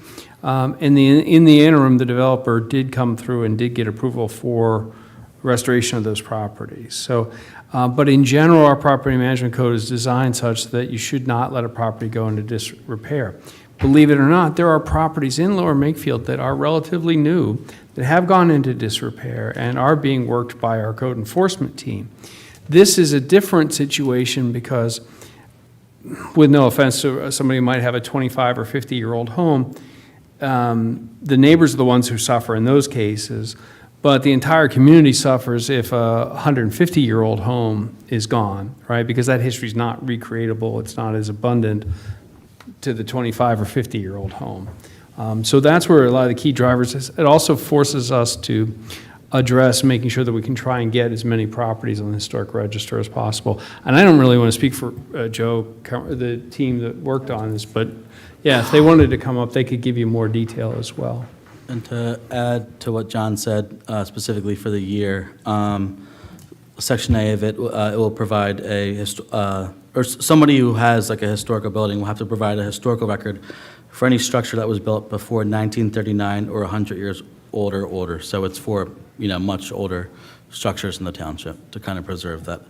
In the interim, the developer did come through and did get approval for restoration of those properties. So, but in general, our property management code is designed such that you should not let a property go into disrepair. Believe it or not, there are properties in Lower Makefield that are relatively new that have gone into disrepair and are being worked by our code enforcement team. This is a different situation because, with no offense to somebody who might have a 25 or 50-year-old home, the neighbors are the ones who suffer in those cases, but the entire community suffers if a 150-year-old home is gone, right? Because that history is not recreatable, it's not as abundant to the 25 or 50-year-old home. So that's where a lot of the key drivers is. It also forces us to address making sure that we can try and get as many properties on the historic register as possible. And I don't really want to speak for Joe, the team that worked on this, but yeah, if they wanted to come up, they could give you more detail as well. And to add to what John said, specifically for the year, Section A of it, it will provide or somebody who has like a historical building will have to provide a historical record for any structure that was built before 1939 or 100 years older or older. So it's for, much older structures in the township to kind of preserve that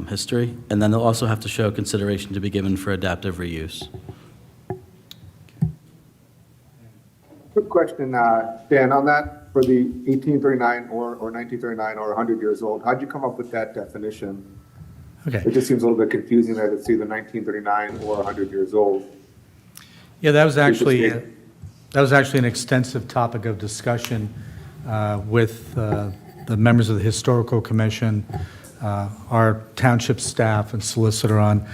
history. And then they'll also have to show consideration to be given for adaptive reuse. Quick question, Dan, on that, for the 1839 or 1939 or 100 years old, how'd you come up with that definition? Okay. It just seems a little bit confusing that it's either 1939 or 100 years old. Yeah, that was actually an extensive topic of discussion with the members of the Historical Commission, our township staff and solicitor on,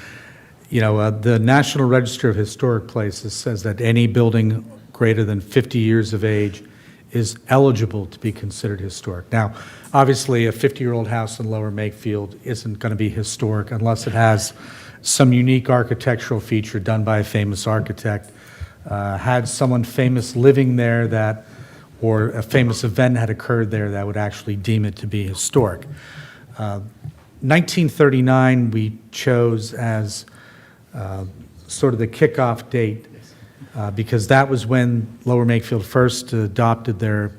the National Register of Historic Places says that any building greater than 50 years of age is eligible to be considered historic. Now, obviously, a 50-year-old house in Lower Makefield isn't going to be historic unless it has some unique architectural feature done by a famous architect, had someone famous living there or a famous event had occurred there that would actually deem it to be historic. 1939 we chose as sort of the kickoff date because that was when Lower Makefield first adopted their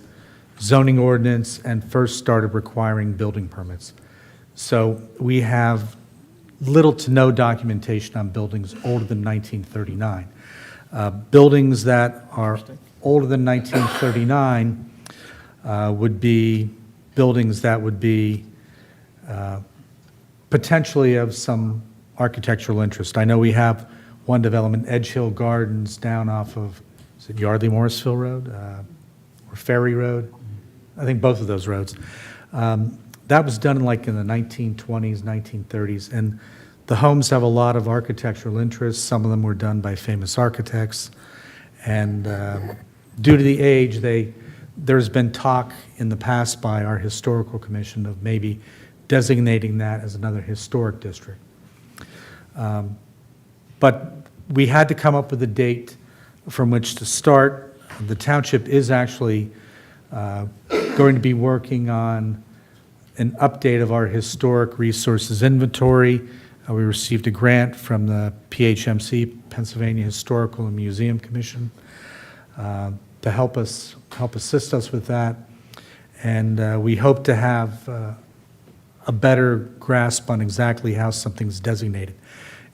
zoning ordinance and first started requiring building permits. So we have little to no documentation on buildings older than 1939. Buildings that are older than 1939 would be buildings that would be potentially of some architectural interest. I know we have one development, Edge Hill Gardens, down off of, is it Yardley Morrisville Road or Ferry Road? I think both of those roads. That was done in the 1920s, 1930s, and the homes have a lot of architectural interest. Some of them were done by famous architects, and due to the age, there's been talk in the past by our historical commission of maybe designating that as another historic district. But we had to come up with a date from which to start. The township is actually going to be working on an update of our historic resources inventory. We received a grant from the PHMC, Pennsylvania Historical and Museum Commission, to help assist us with that. And we hope to have a better grasp on exactly how something's designated.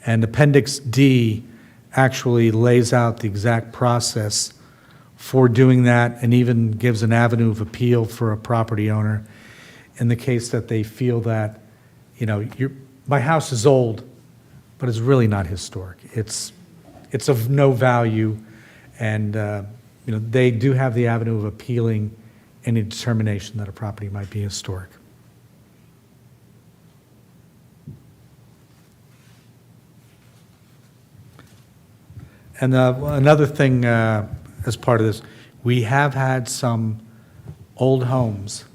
And Appendix D actually lays out the exact process for doing that and even gives an avenue of appeal for a property owner in the case that they feel that, you know, my house is old, but it's really not historic. It's of no value, and you know, they do have the avenue of appealing any determination that a property might be historic. And another thing as part of this, we have had some old homes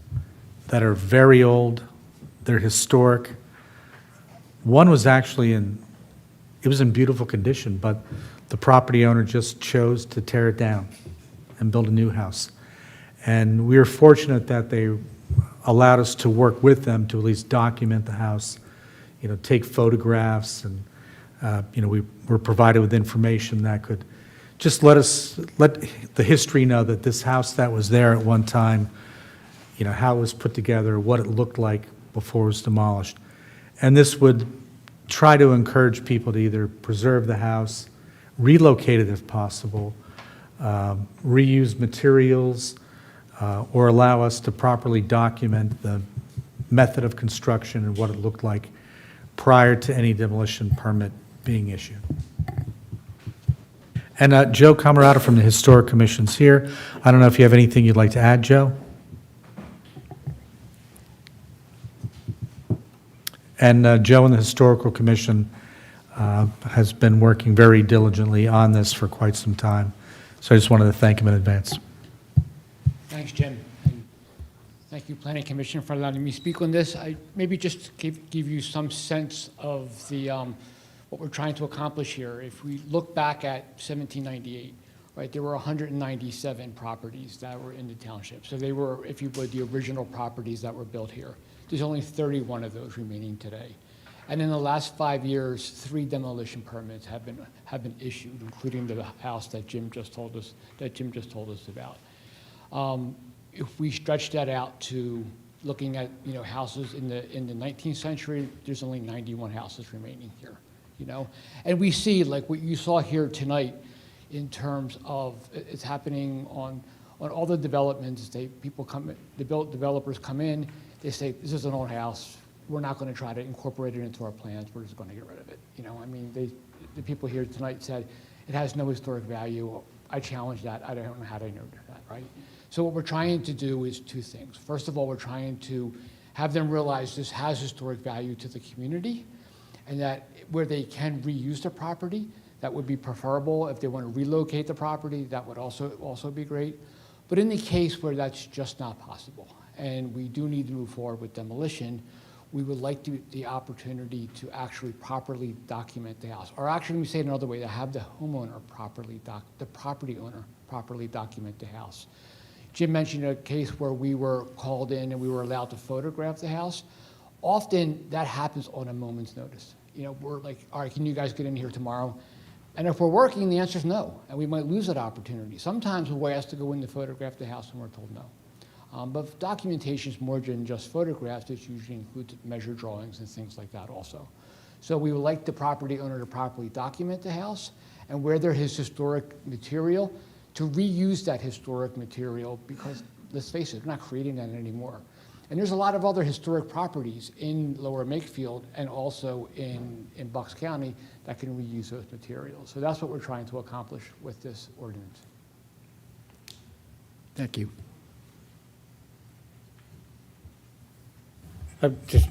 that are very old, they're historic. One was actually it was in beautiful condition, but the property owner just chose to tear it down and build a new house. And we were fortunate that they allowed us to work with them to at least document the house, you know, take photographs, and you know, we were provided with information that could just let the history know that this house that was there at one time, you know, how it was put together, what it looked like before it was demolished. And this would try to encourage people to either preserve the house, relocate it if possible, reuse materials, or allow us to properly document the method of construction and what it looked like prior to any demolition permit being issued. And Joe Camerata from the Historic Commission's here. I don't know if you have anything you'd like to add, Joe? And Joe and the Historical Commission has been working very diligently on this for quite some time. So I just wanted to thank him in advance. Thanks, Jim. And thank you, Planning Commission, for allowing me to speak on this. I maybe just give you some sense of the what we're trying to accomplish here. If we look back at 1798, right, there were 197 properties that were in the township. So they were, if you would, the original properties that were built here. There's only 31 of those remaining today. And in the last 5 years, 3 demolition permits have been issued, including the house that Jim just told us about. If we stretch that out to looking at, you know, houses in the 19th century, there's only 91 houses remaining here, you know. And we see, like what you saw here tonight, in terms of it's happening on all the developments. Developers come in, they say, this is an old house. We're not going to try to incorporate it into our plans. We're just going to get rid of it. You know, I mean, the people here tonight said it has no historic value. I challenge that. I don't know how they know that, right? So what we're trying to do is 2 things. First of all, we're trying to have them realize this has historic value to the community, and that where they can reuse the property, that would be preferable. If they want to relocate the property, that would also be great. But in the case where that's just not possible, and we do need to move forward with demolition, we would like the opportunity to actually properly document the house. Or actually, let me say it another way, to have the homeowner the property owner properly document the house. Jim mentioned a case where we were called in and we were allowed to photograph the house. Often that happens on a moment's notice. You know, we're like, all right, can you guys get in here tomorrow? And if we're working, the answer is no, and we might lose that opportunity. Sometimes we're asked to go in to photograph the house and we're told no. But if documentation is more than just photographs, it usually includes measure drawings and things like that also. So we would like the property owner to properly document the house, and where there is historic material, to reuse that historic material, because let's face it, we're not creating that anymore. And there's a lot of other historic properties in Lower Makefield and also in Bucks County that can reuse those materials. So that's what we're trying to accomplish with this ordinance. Thank you. I'm just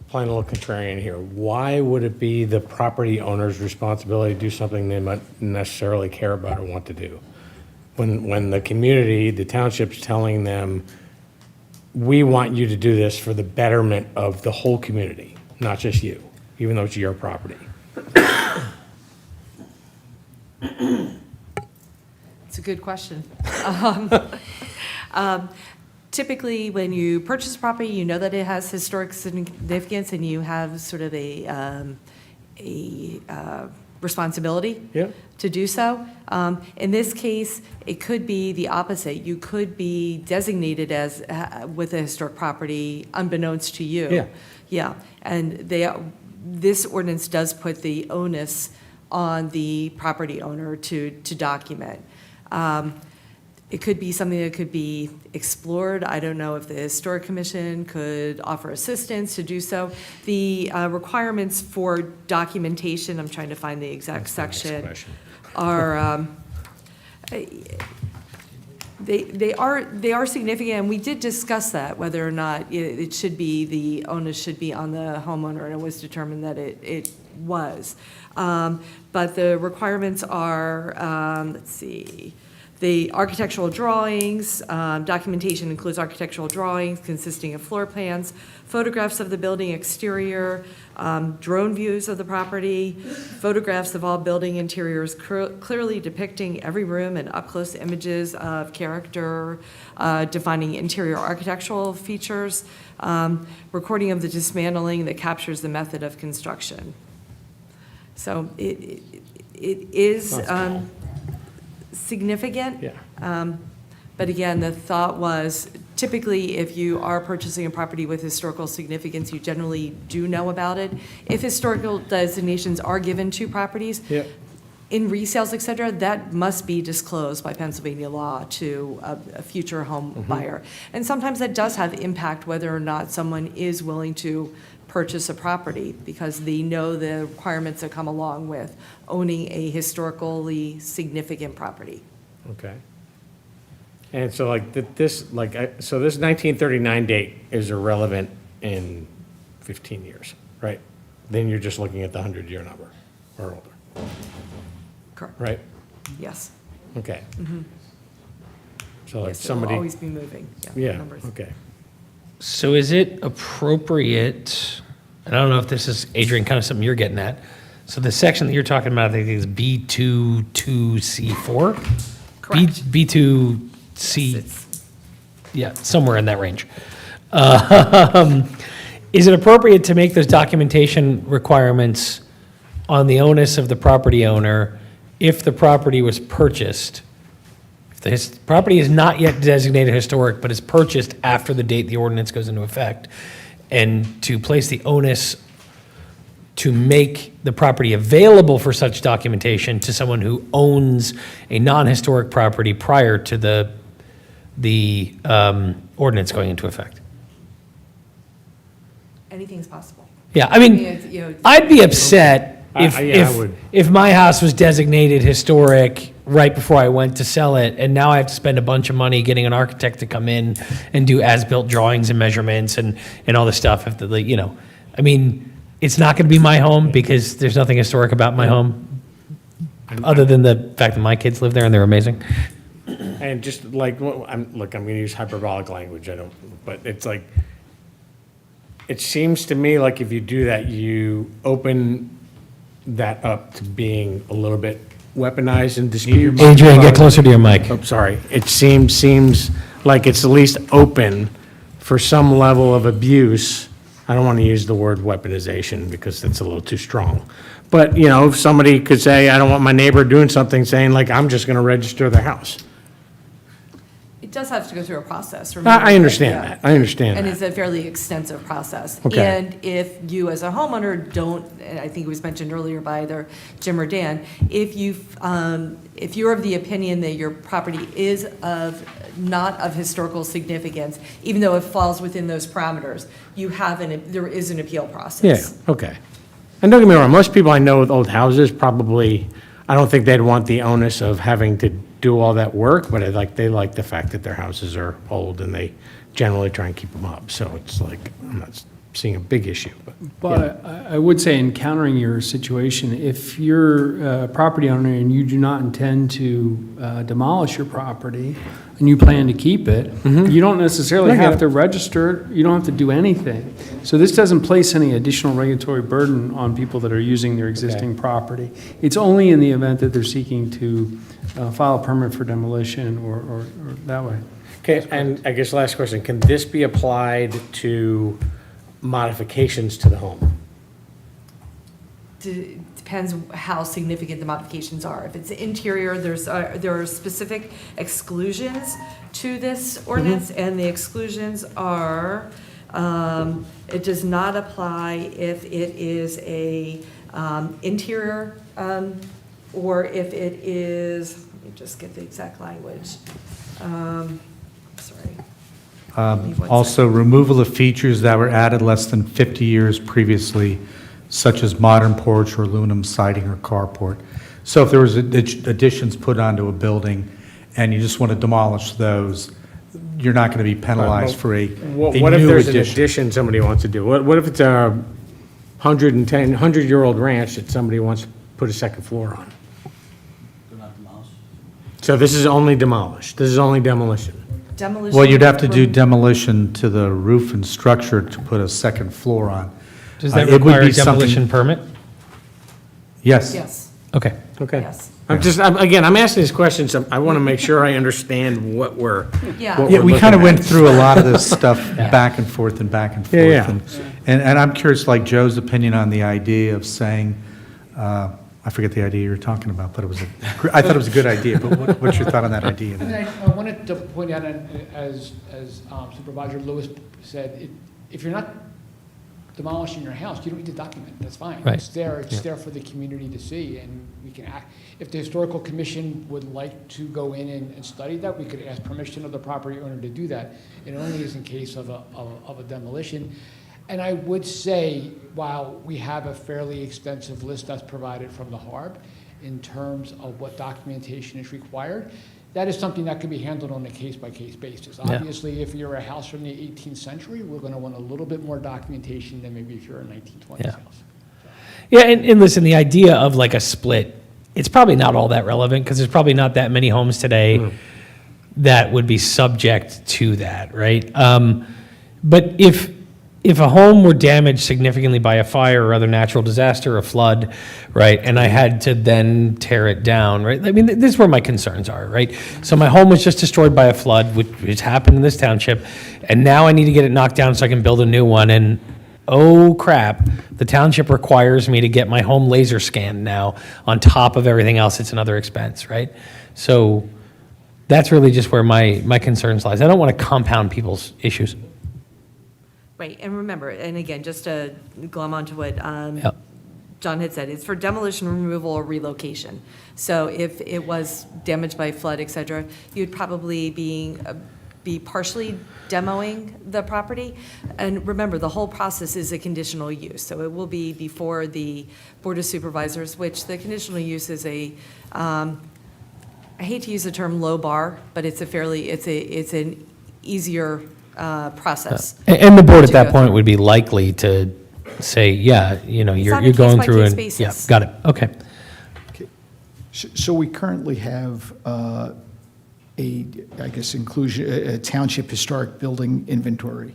playing a little contrarian here. Why would it be the property owner's responsibility to do something they might necessarily care about or want to do? When the community, the township's telling them, we want you to do this for the betterment of the whole community, not just you, even though it's your property. It's a good question. Typically, when you purchase property, you know that it has historic significance, and you have sort of a responsibility Yeah. to do so. In this case, it could be the opposite. You could be designated as, with a historic property unbeknownst to you. Yeah. Yeah, and this ordinance does put the onus on the property owner to document. It could be something that could be explored. I don't know if the Historic Commission could offer assistance to do so. The requirements for documentation, I'm trying to find the exact section, are, they are significant, and we did discuss that, whether or not it should be, the onus should be on the homeowner, and it was determined that it was. But the requirements are, let's see, the architectural drawings, documentation includes architectural drawings consisting of floor plans, photographs of the building exterior, drone views of the property, photographs of all building interiors clearly depicting every room, and up-close images of character, defining interior architectural features, recording of the dismantling that captures the method of construction. So it is significant. Yeah. But again, the thought was, typically, if you are purchasing a property with historical significance, you generally do know about it. If historical designations are given to properties, Yeah. in resales, et cetera, that must be disclosed by Pennsylvania law to a future home buyer. And sometimes that does have impact whether or not someone is willing to purchase a property, because they know the requirements that come along with owning a historically significant property. Okay. And so like so this 1939 date is irrelevant in 15 years, right? Then you're just looking at the 100-year number or older, Correct. right? Yes. Okay. Mhm. So like Yes, it'll somebody. always be moving. Yeah, numbers. okay. So is it appropriate, and I don't know if this is, Adrian, kind of something you're getting at. So the section that you're talking about, I think is B22C4? Correct. B2C, yeah, somewhere in that range. Is it appropriate to make those documentation requirements on the onus of the property owner if the property was purchased? If the property is not yet designated historic, but is purchased after the date the ordinance goes into effect, and to place the onus to make the property available for such documentation to someone who owns a non-historic property prior to the ordinance going into effect? Anything's possible. Yeah, I mean, it's, you know, I'd be upset I would. if my house was designated historic right before I went to sell it, and now I have to spend a bunch of money getting an architect to come in and do as-built drawings and measurements and all this stuff. If the, you know, I mean, it's not going to be my home because there's nothing historic about my home, other than the fact that my kids live there and they're amazing. And just like, I'm going to use hyperbolic language, but it's like, it seems to me like if you do that, you open that up to being a little bit weaponized and disputed. Adrian, get closer to your mic. Oh, sorry. It seems like it's at least open for some level of abuse. I don't want to use the word weaponization because that's a little too strong. But, you know, if somebody could say, I don't want my neighbor doing something, saying like, I'm just going to register their house. It does have to go through a process. I understand Yeah. that. I understand And that. it's a fairly extensive process. Okay. And if you, as a homeowner, don't, and I think it was mentioned earlier by either Jim or Dan, if you're of the opinion that your property is not of historical significance, even though it falls within those parameters, there is an appeal process. Yeah, okay. And don't get me wrong, most people I know with old houses probably, I don't think they'd want the onus of having to do all that work, but they like the fact that their houses are old and they generally try and keep them up. So it's like, I'm not seeing a big issue, but. But I would say in countering your situation, if you're a property owner and you do not intend to demolish your property and you plan to keep it, you don't necessarily have to register it, you don't have to do anything. So this doesn't place any additional regulatory burden on people that are using their existing property. It's only in the event that they're seeking to file a permit for demolition or that way. Okay, and I guess last question, can this be applied to modifications to the home? To depends how significant the modifications are. If it's interior, there are specific exclusions to this ordinance, and the exclusions are, it does not apply if it is a interior, or if it is, let me just get the exact language. Sorry. Also, removal of features that were added less than 50 years previously, such as modern porch or aluminum siding or carport. So if there was additions put onto a building and you just want to demolish those, you're not going to be penalized for a What if new there's an addition. addition somebody wants to do? What if it's a 100-year-old ranch that somebody wants to put a second floor on? So this is only demolished, this is only demolition? Demolition. Well, you'd have to do demolition to the roof and structure to put a second floor on. Does that It would require be a demolition something- permit? Yes. Yes. Okay. Okay. Yes. Again, I'm asking these questions, I want to make sure I understand what we're, Yeah. what Yeah, we're we kind of looking went at. through a lot of this stuff back and forth and back and forth. Yeah, yeah. And I'm curious, like Joe's opinion on the idea of saying, I forget the idea you were talking about, but I thought it was a good idea, but what's your thought on that idea? And I wanted to point out, as Supervisor Lewis said, if you're not demolishing your house, you don't need to document it, that's fine. Right. It's there for the community to see, and we can act. If the historical commission would like to go in and study that, we could ask permission of the property owner to do that. It only is in case of a demolition. And I would say, while we have a fairly extensive list that's provided from the HARB in terms of what documentation is required, that is something that can be handled on a case-by-case basis. Yeah. Obviously, if you're a house from the 18th century, we're going to want a little bit more documentation than maybe if you're a 1920s Yeah. house. Yeah, and listen, the idea of like a split, it's probably not all that relevant because there's probably not that many homes today that would be subject to that, right? But if a home were damaged significantly by a fire or other natural disaster, a flood, right, and I had to then tear it down, right? I mean, this is where my concerns are, right? So my home was just destroyed by a flood, which happened in this township, and now I need to get it knocked down so I can build a new one, and oh crap, the township requires me to get my home laser scanned now on top of everything else. It's another expense, right? So that's really just where my concerns lies. I don't want to compound people's issues. Right, and remember, and again, just to glom onto what Yep. John had said, it's for demolition, removal, or relocation. So if it was damaged by flood, et cetera, you'd probably be partially demoing the property. And remember, the whole process is a conditional use, so it will be before the Board of Supervisors, which the conditional use is I hate to use the term low bar, but it's it's an easier process. And the board at to that go point through. would be likely to say, yeah, you know, It's on a you're going through and, case-by-case yeah, basis. got it, okay. So we currently have I guess, a township historic building inventory.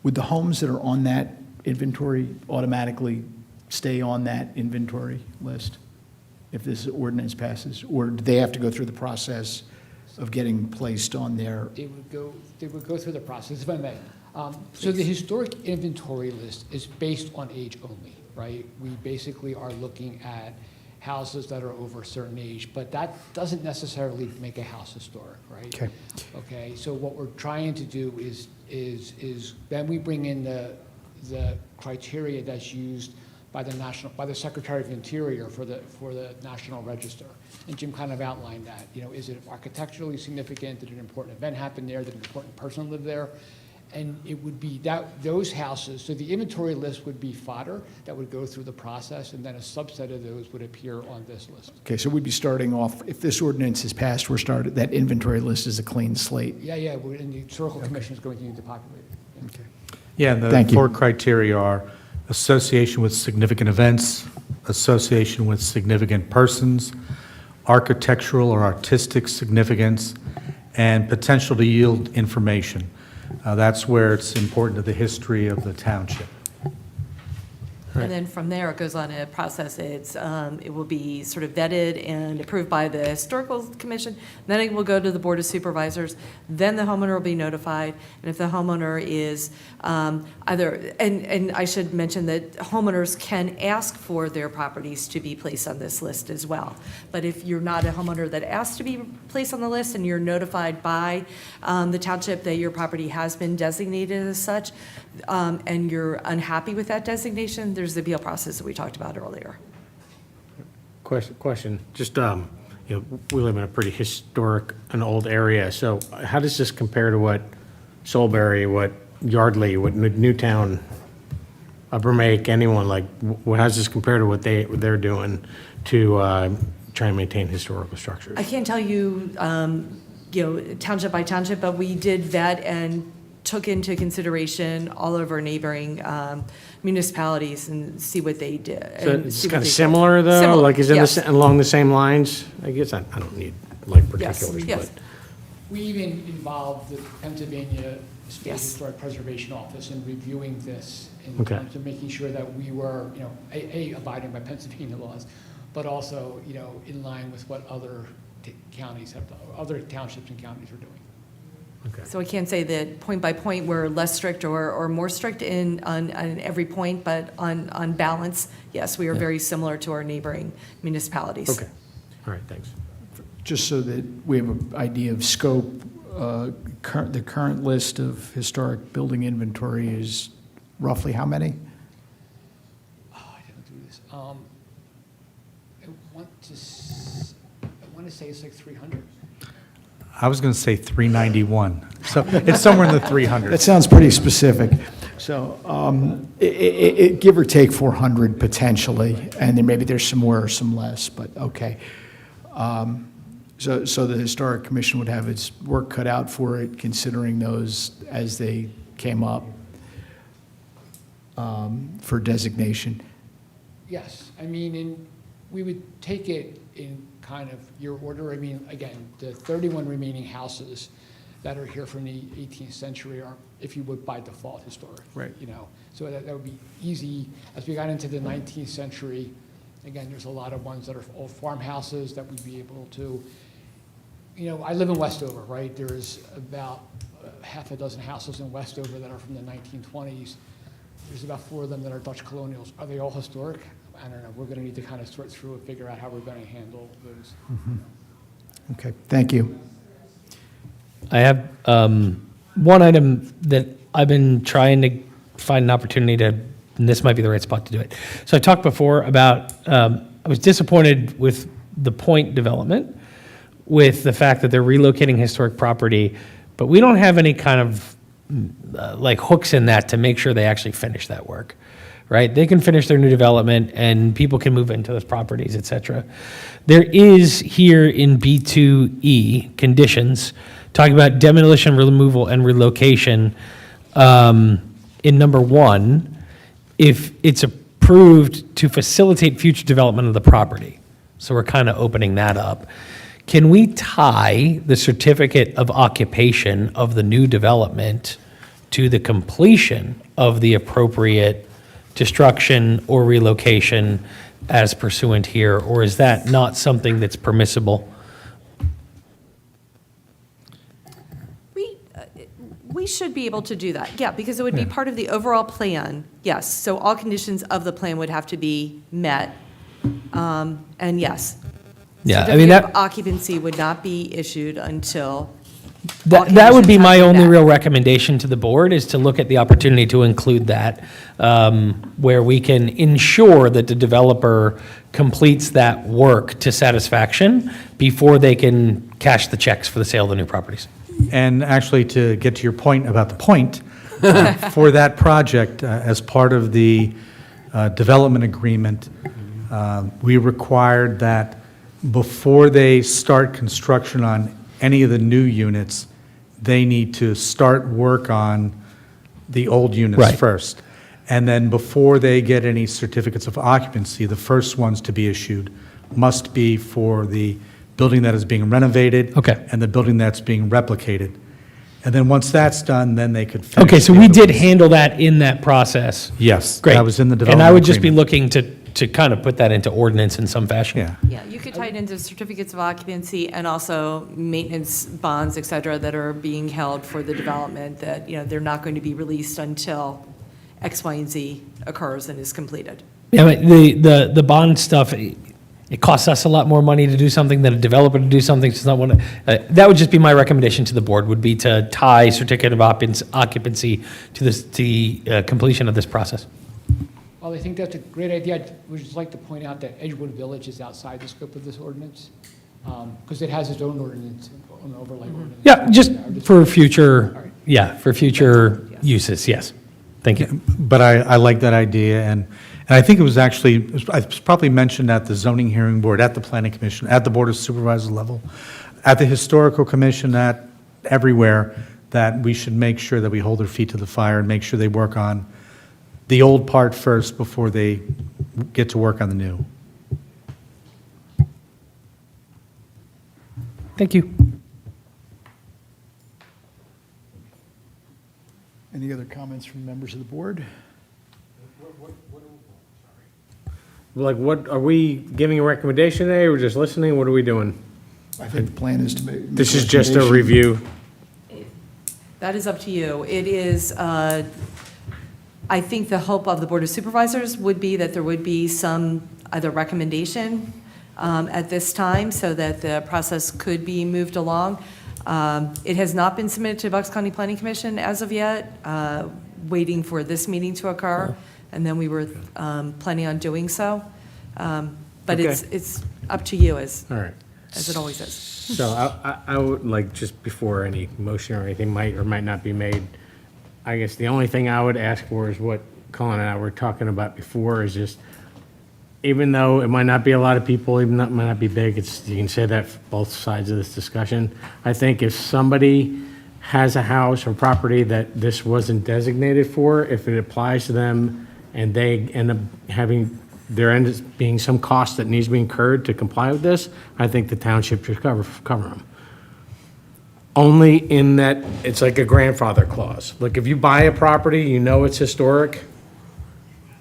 Would the homes that are on that inventory automatically stay on that inventory list if this ordinance passes? Or do they have to go through the process of getting placed on their? They would go through the process, if I may. So the historic inventory list is based on age only, right? We basically are looking at houses that are over a certain age, but that doesn't necessarily make a house historic, right? Okay. Okay, so what we're trying to do is then we bring in the criteria that's used by the Secretary of Interior for the National Register. And Jim kind of outlined that. You know, is it architecturally significant? Did an important event happen there? Did an important person live there? And it would be those houses, so the inventory list would be fodder that would go through the process, and then a subset of those would appear on this list. Okay, so we'd be starting off, if this ordinance is passed, that inventory list is a clean slate. Yeah, and the Historical Commission is going to need to populate it. Okay. Yeah, and the Thank you. four criteria are association with significant events, association with significant persons, architectural or artistic significance, and potential to yield information. That's where it's important to the history of the township. And then from there, it goes on a process. It will be sort of vetted and approved by the Historical Commission. Then it will go to the Board of Supervisors. Then the homeowner will be notified. And if the homeowner is either, and I should mention that homeowners can ask for their properties to be placed on this list as well. But if you're not a homeowner that asks to be placed on the list and you're notified by the township that your property has been designated as such, and you're unhappy with that designation, there's the appeal process that we talked about earlier. Question, just, we live in a pretty historic and old area, so how does this compare to what Solebury, what Yardley, what Newtown, Upper Make, anyone, like, how does this compare to what they're doing to try and maintain historical structures? I can't tell you, township by township, but we did vet and took into consideration all of our neighboring municipalities and see what they did. So it's kind of similar, though? Similar, Like, is it yes. along the same lines? I guess I don't need, like, particulars, yes. but. We even involved the Pennsylvania State Yes. Historic Preservation Office in reviewing this in Okay. terms of making sure that we were, abiding by Pennsylvania laws, but also, in line with what other counties have done, other townships and counties are doing. So I can't say that point by point, we're less strict or more strict on every point, but on balance, yes, we are very similar to our neighboring municipalities. Okay, all right, thanks. Just so that we have an idea of scope, the current list of historic building inventory is roughly how many? I didn't do this. I want to say it's like 300. I was going to say 391. So it's somewhere in the 300s. That sounds pretty specific. So give or take 400 potentially, and then maybe there's some more or some less, but okay. So the Historic Commission would have its work cut out for it, considering those as they came up for designation. Yes, we would take it in kind of your order. Again, the 31 remaining houses that are here from the 18th century are, if you would, by default historic. Right. So that would be easy. As we got into the 19th century, again, there's a lot of ones that are old farmhouses that we'd be able to, I live in Westover, right? There's about half a dozen houses in Westover that are from the 1920s. There's about 4 of them that are Dutch colonials. Are they all historic? I don't know. We're going to need to kind of sort through and figure out how we're going to handle those. Okay, thank you. I have one item that I've been trying to find an opportunity to, and this might be the right spot to do it. So I talked before about, I was disappointed with the Point development, with the fact that they're relocating historic property, but we don't have any kind of like hooks in that to make sure they actually finish that work, right? They can finish their new development and people can move into those properties, et cetera. There is here in B2E conditions talking about demolition, removal, and relocation in number 1, if it's approved to facilitate future development of the property. So we're kind of opening that up. Can we tie the certificate of occupation of the new development to the completion of the appropriate destruction or relocation as pursuant here, or is that not something that's permissible? We should be able to do that, yeah, because it would be part of the overall plan, yes. So all conditions of the plan would have to be met, and yes. Yeah, Certificate of occupancy would not be issued until. That would be my only real recommendation to the board, is to look at the opportunity to include that, where we can ensure that the developer completes that work to satisfaction before they can cash the checks for the sale of the new properties. And actually, to get to your point about the Point, for that project, as part of the development agreement, we required that before they start construction on any of the new units, they need to start work on the old units Right. first. And then before they get any certificates of occupancy, the first ones to be issued must be for the building that is being renovated Okay. and the building that's being replicated. And then once that's done, then they could finish. Okay, so the we other did ones. handle that in that process. Yes, Great. that was in the And I development would just be agreement. looking to kind of put that into ordinance in some fashion. Yeah. Yeah, you could tie it into certificates of occupancy and also maintenance bonds, et cetera, that are being held for the development, that, they're not going to be released until X, Y, and Z occurs and is completed. Yeah, but the bond stuff, it costs us a lot more money to do something than a developer to do something. So it's not one, that would just be my recommendation to the board, would be to tie certificate of occupancy to the completion of this process. Well, I think that's a great idea. I would just like to point out that Edgewood Village is outside the scope of this ordinance, because it has its own ordinance, an overlay ordinance. Yeah, just for future, for future uses, yes. Thank you. But I like that idea, and I think it was actually, it was probably mentioned at the zoning hearing board, at the planning commission, at the board of supervisors level, at the historical commission, at everywhere, that we should make sure that we hold their feet to the fire and make sure they work on the old part first before they get to work on the new. Thank you. Any other comments from members of the board? Like, what, are we giving a recommendation today, or just listening? What are we doing? I think the plan is to make. This is just a review. That is up to you. It is, I think the hope of the Board of Supervisors would be that there would be some either recommendation at this time so that the process could be moved along. It has not been submitted to Bucks County Planning Commission as of yet, waiting for this meeting to occur, and then we were planning on doing so. But Okay. it's up to you as All right. it always is. So I would like, just before any motion or anything might or might not be made, I guess the only thing I would ask for is what Colin and I were talking about before, is just, even though it might not be a lot of people, even though it might not be big, you can say that for both sides of this discussion. I think if somebody has a house or property that this wasn't designated for, if it applies to them and they end up having, there ends up being some cost that needs to be incurred to comply with this, I think the township should cover them. Only in that it's like a grandfather clause. Like, if you buy a property, you know it's historic,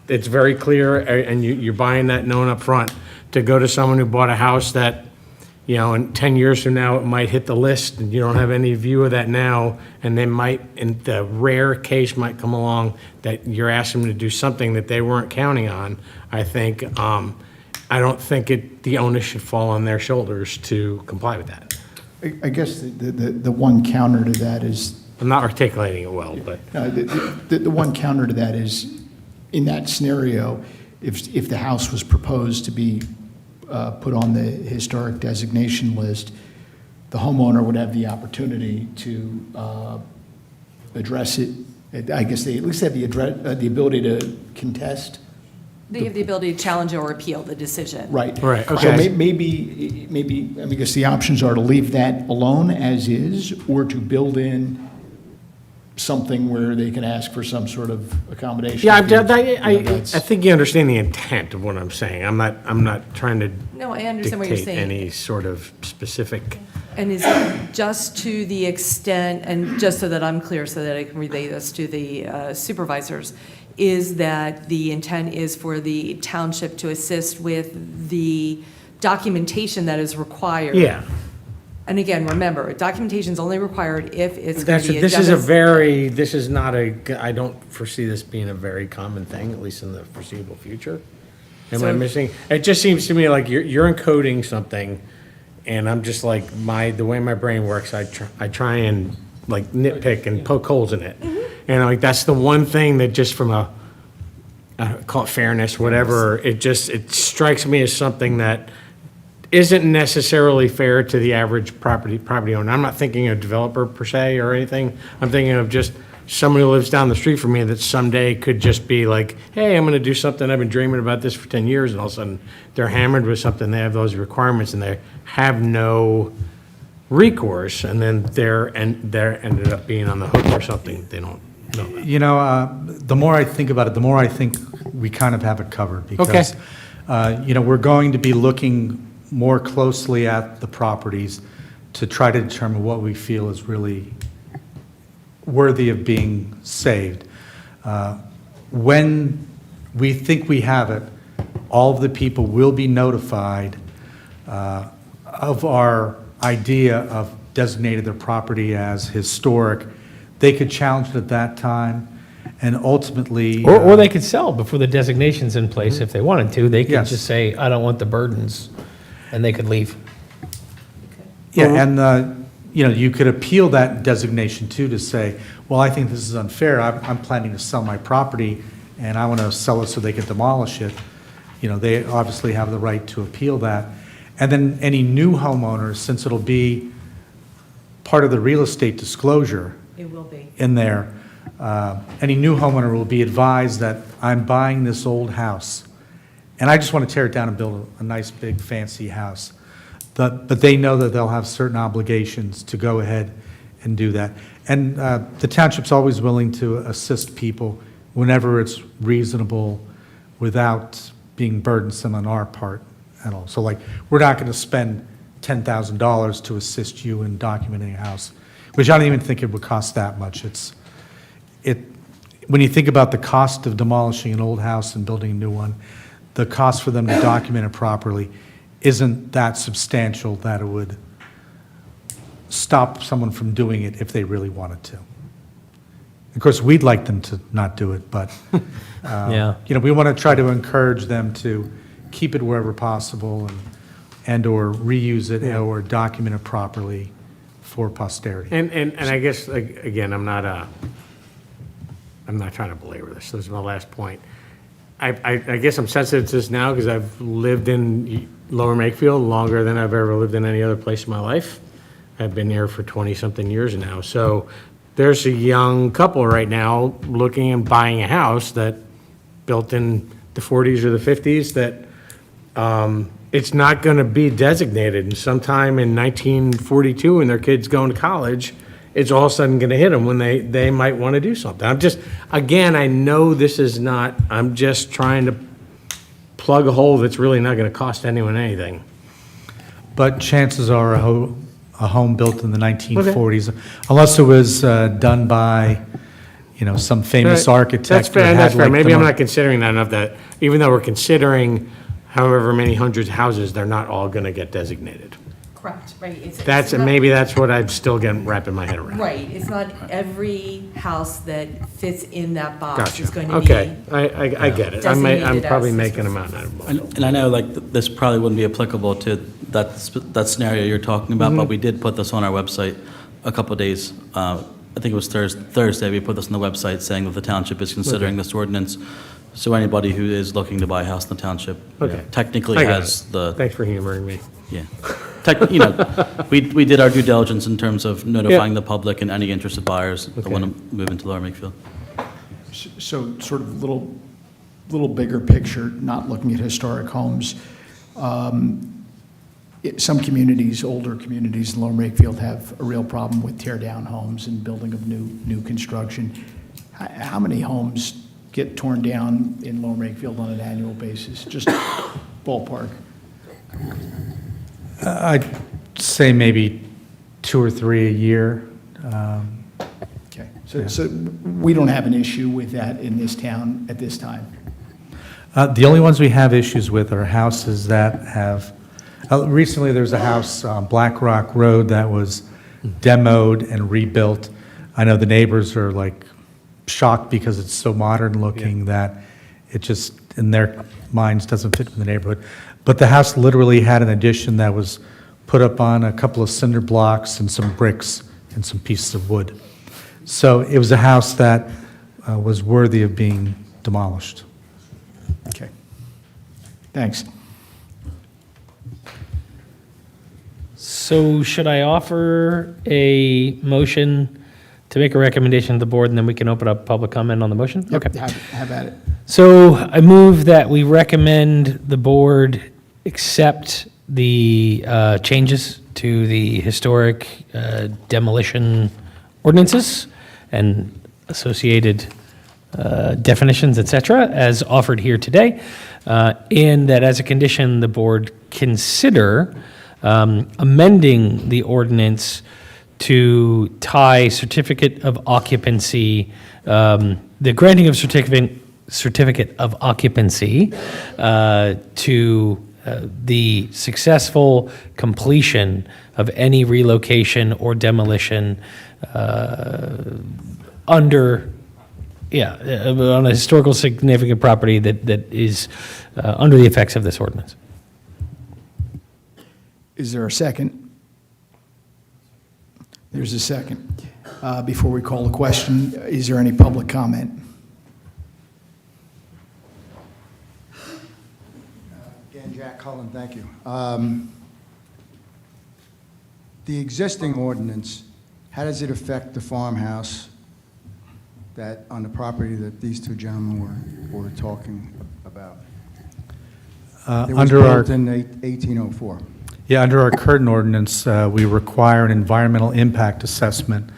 it's very clear, and you're buying that known up front. To go to someone who bought a house that, in 10 years from now, it might hit the list, and you don't have any view of that now, and they might, in the rare case, might come along that you're asking them to do something that they weren't counting on, I think, I don't think the onus should fall on their shoulders to comply with that. I guess the one counter to that is, I'm not articulating it well, but. the one counter to that is, in that scenario, if the house was proposed to be put on the historic designation list, the homeowner would have the opportunity to address it. I guess they at least have the ability to contest. They have the ability to challenge or appeal the decision. Right. Right, So okay. maybe, I guess the options are to leave that alone as is, or to build in something where they can ask for some sort of accommodation. Yeah, I I think you understand the intent of what I'm saying. I'm not trying to No, I understand what you're dictate saying. any sort of specific. And is it just to the extent, and just so that I'm clear, so that I can relay this to the supervisors, is that the intent is for the township to assist with the documentation that is required? Yeah. And again, remember, documentation is only required if it's going to be a This is not I don't foresee this being a very common thing, at least in the foreseeable future. Am I So- missing? It just seems to me like you're encoding something, and I'm just like, the way my brain works, I try and like nitpick and poke holes in it. And like, that's the one thing that just from a, call it fairness, whatever, it strikes me as something that isn't necessarily fair to the average property owner. I'm not thinking of developer per se or anything. I'm thinking of just someone who lives down the street from me that someday could just be like, hey, I'm gonna do something, I've been dreaming about this for 10 years, and all of a sudden they're hammered with something, they have those requirements, and they have no recourse, and then they're ended up being on the hook for something they don't know. The more I think about it, the more I think we kind of have it covered, because, we're going to be looking more closely at the properties to try to determine what we feel is really worthy of being saved. When we think we have it, all of the people will be notified of our idea of designating their property as historic. They could challenge it at that time, and ultimately... Or they could sell before the designation's in place if they wanted to. They could Yes. just say, I don't want the burdens, and they could leave. Yeah, and, you could appeal that designation too, to say, well, I think this is unfair. I'm planning to sell my property, and I want to sell it so they can demolish it. They obviously have the right to appeal that. And then any new homeowners, since it'll be part of the real estate disclosure It will be. in there, any new homeowner will be advised that I'm buying this old house, and I just want to tear it down and build a nice, big, fancy house. But they know that they'll have certain obligations to go ahead and do that. And the township's always willing to assist people whenever it's reasonable without being burdensome on our part at all. So like, we're not going to spend $10,000 to assist you in documenting a house, which I don't even think it would cost that much. When you think about the cost of demolishing an old house and building a new one, the cost for them to document it properly isn't that substantial that it would stop someone from doing it if they really wanted to. Of course, we'd like them to not do it, but Yeah. we want to try to encourage them to keep it wherever possible and/or reuse it or document it properly for posterity. And I guess, like, again, I'm not trying to belabor this. This is my last point. I guess I'm sensitive to this now because I've lived in Lower Makefield longer than I've ever lived in any other place in my life. I've been here for 20-something years now. So there's a young couple right now looking and buying a house that built in the 40s or the 50s that it's not going to be designated. And sometime in 1942, when their kid's going to college, it's all of a sudden going to hit them when they might want to do something. Again, I know this is not, I'm just trying to plug a hole that's really not going to cost anyone anything. But chances are a home built in the 1940s, unless it was done by, some famous architect. That's fair, that had, that's fair. like, Maybe the I'm mo- not considering that enough that, even though we're considering however many hundreds of houses, they're not all going to get designated. Correct, right. It's not- Maybe that's what I'm still getting wrapping my head around. Right, it's not every house that fits in that box Gotcha. is going to be. Okay, I get it. I'm designated probably as making a mountain out of a molehill. And I know, this probably wouldn't be applicable to that scenario you're talking about, but we did put this on our website a couple of days. I think it was Thursday, we put this on the website saying that the township is considering this ordinance. So anybody who is looking to buy a house in the township technically I got has it. the... Thanks for humoring me. Yeah. We did our due diligence in terms of notifying the public and any interested buyers that want to move into Lower Makefield. So sort of little bigger picture, not looking at historic homes. Some communities, older communities in Lower Makefield have a real problem with tear-down homes and building of new construction. How many homes get torn down in Lower Makefield on an annual basis? Just ballpark. I'd say maybe 2 or 3 a year. Okay, so we don't have an issue with that in this town at this time? The only ones we have issues with are houses that have, recently there's a house on Black Rock Road that was demoed and rebuilt. I know the neighbors are like shocked because it's so modern looking that it just, in their minds, doesn't fit in the neighborhood. But the house literally had an addition that was put up on a couple of cinder blocks and some bricks and some pieces of wood. So it was a house that was worthy of being demolished. Okay. Thanks. So should I offer a motion to make a recommendation to the board, and then we can open up public comment on the motion? Yep, Okay. have at it. So I move that we recommend the board accept the changes to the historic demolition ordinances and associated definitions, et cetera, as offered here today, and that as a condition, the board consider amending the ordinance to tie certificate of occupancy, the granting of certificate of occupancy to the successful completion of any relocation or demolition on a historical significant property that is under the effects of this ordinance. Is there a second? There's a second. Before we call the question, is there any public comment? Again, Jack Cullen, thank you. The existing ordinance, how does it affect the farmhouse that, on the property that these two gentlemen were talking about? It was Under our built in 1804. Yeah, under our current ordinance, we require an environmental impact assessment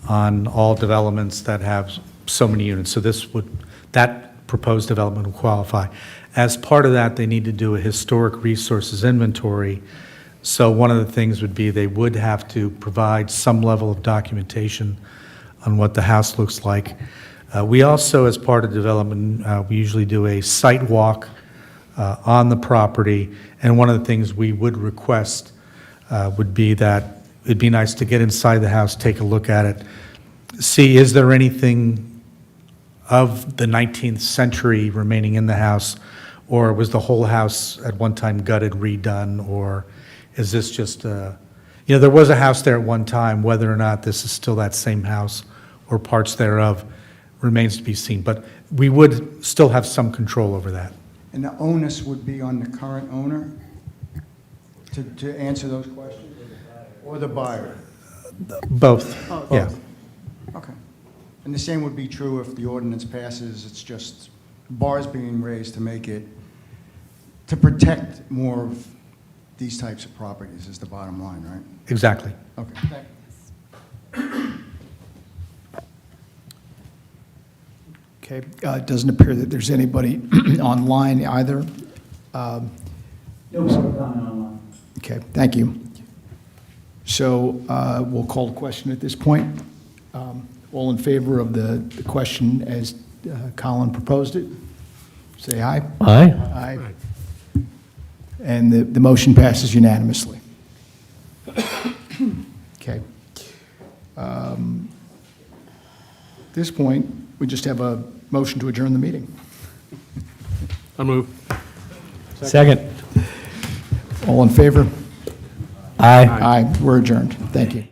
on all developments that have so many units. So that proposed development will qualify. As part of that, they need to do a historic resources inventory. So one of the things would be they would have to provide some level of documentation on what the house looks like. We also, as part of development, we usually do a site walk on the property, and one of the things we would request would be that it'd be nice to get inside the house, take a look at it, see is there anything of the 19th century remaining in the house, or was the whole house at one time gutted, redone, or is this just there was a house there at one time, whether or not this is still that same house or parts thereof remains to be seen, but we would still have some control over that. And the onus would be on the current owner to answer those questions? Or the buyer? Both, yeah. Okay. And the same would be true if the ordinance passes, it's just bars being raised to make it, to protect more of these types of properties is the bottom line, right? Exactly. Okay, thank you. Okay, it doesn't appear that there's anybody online either. No comment online. Okay, thank you. So we'll call the question at this point. All in favor of the question as Colin proposed it, say aye. Aye. Aye. And the motion passes unanimously. Okay. At this point, we just have a motion to adjourn the meeting. I move. Second. All in favor? Aye. Aye. We're adjourned. Thank you.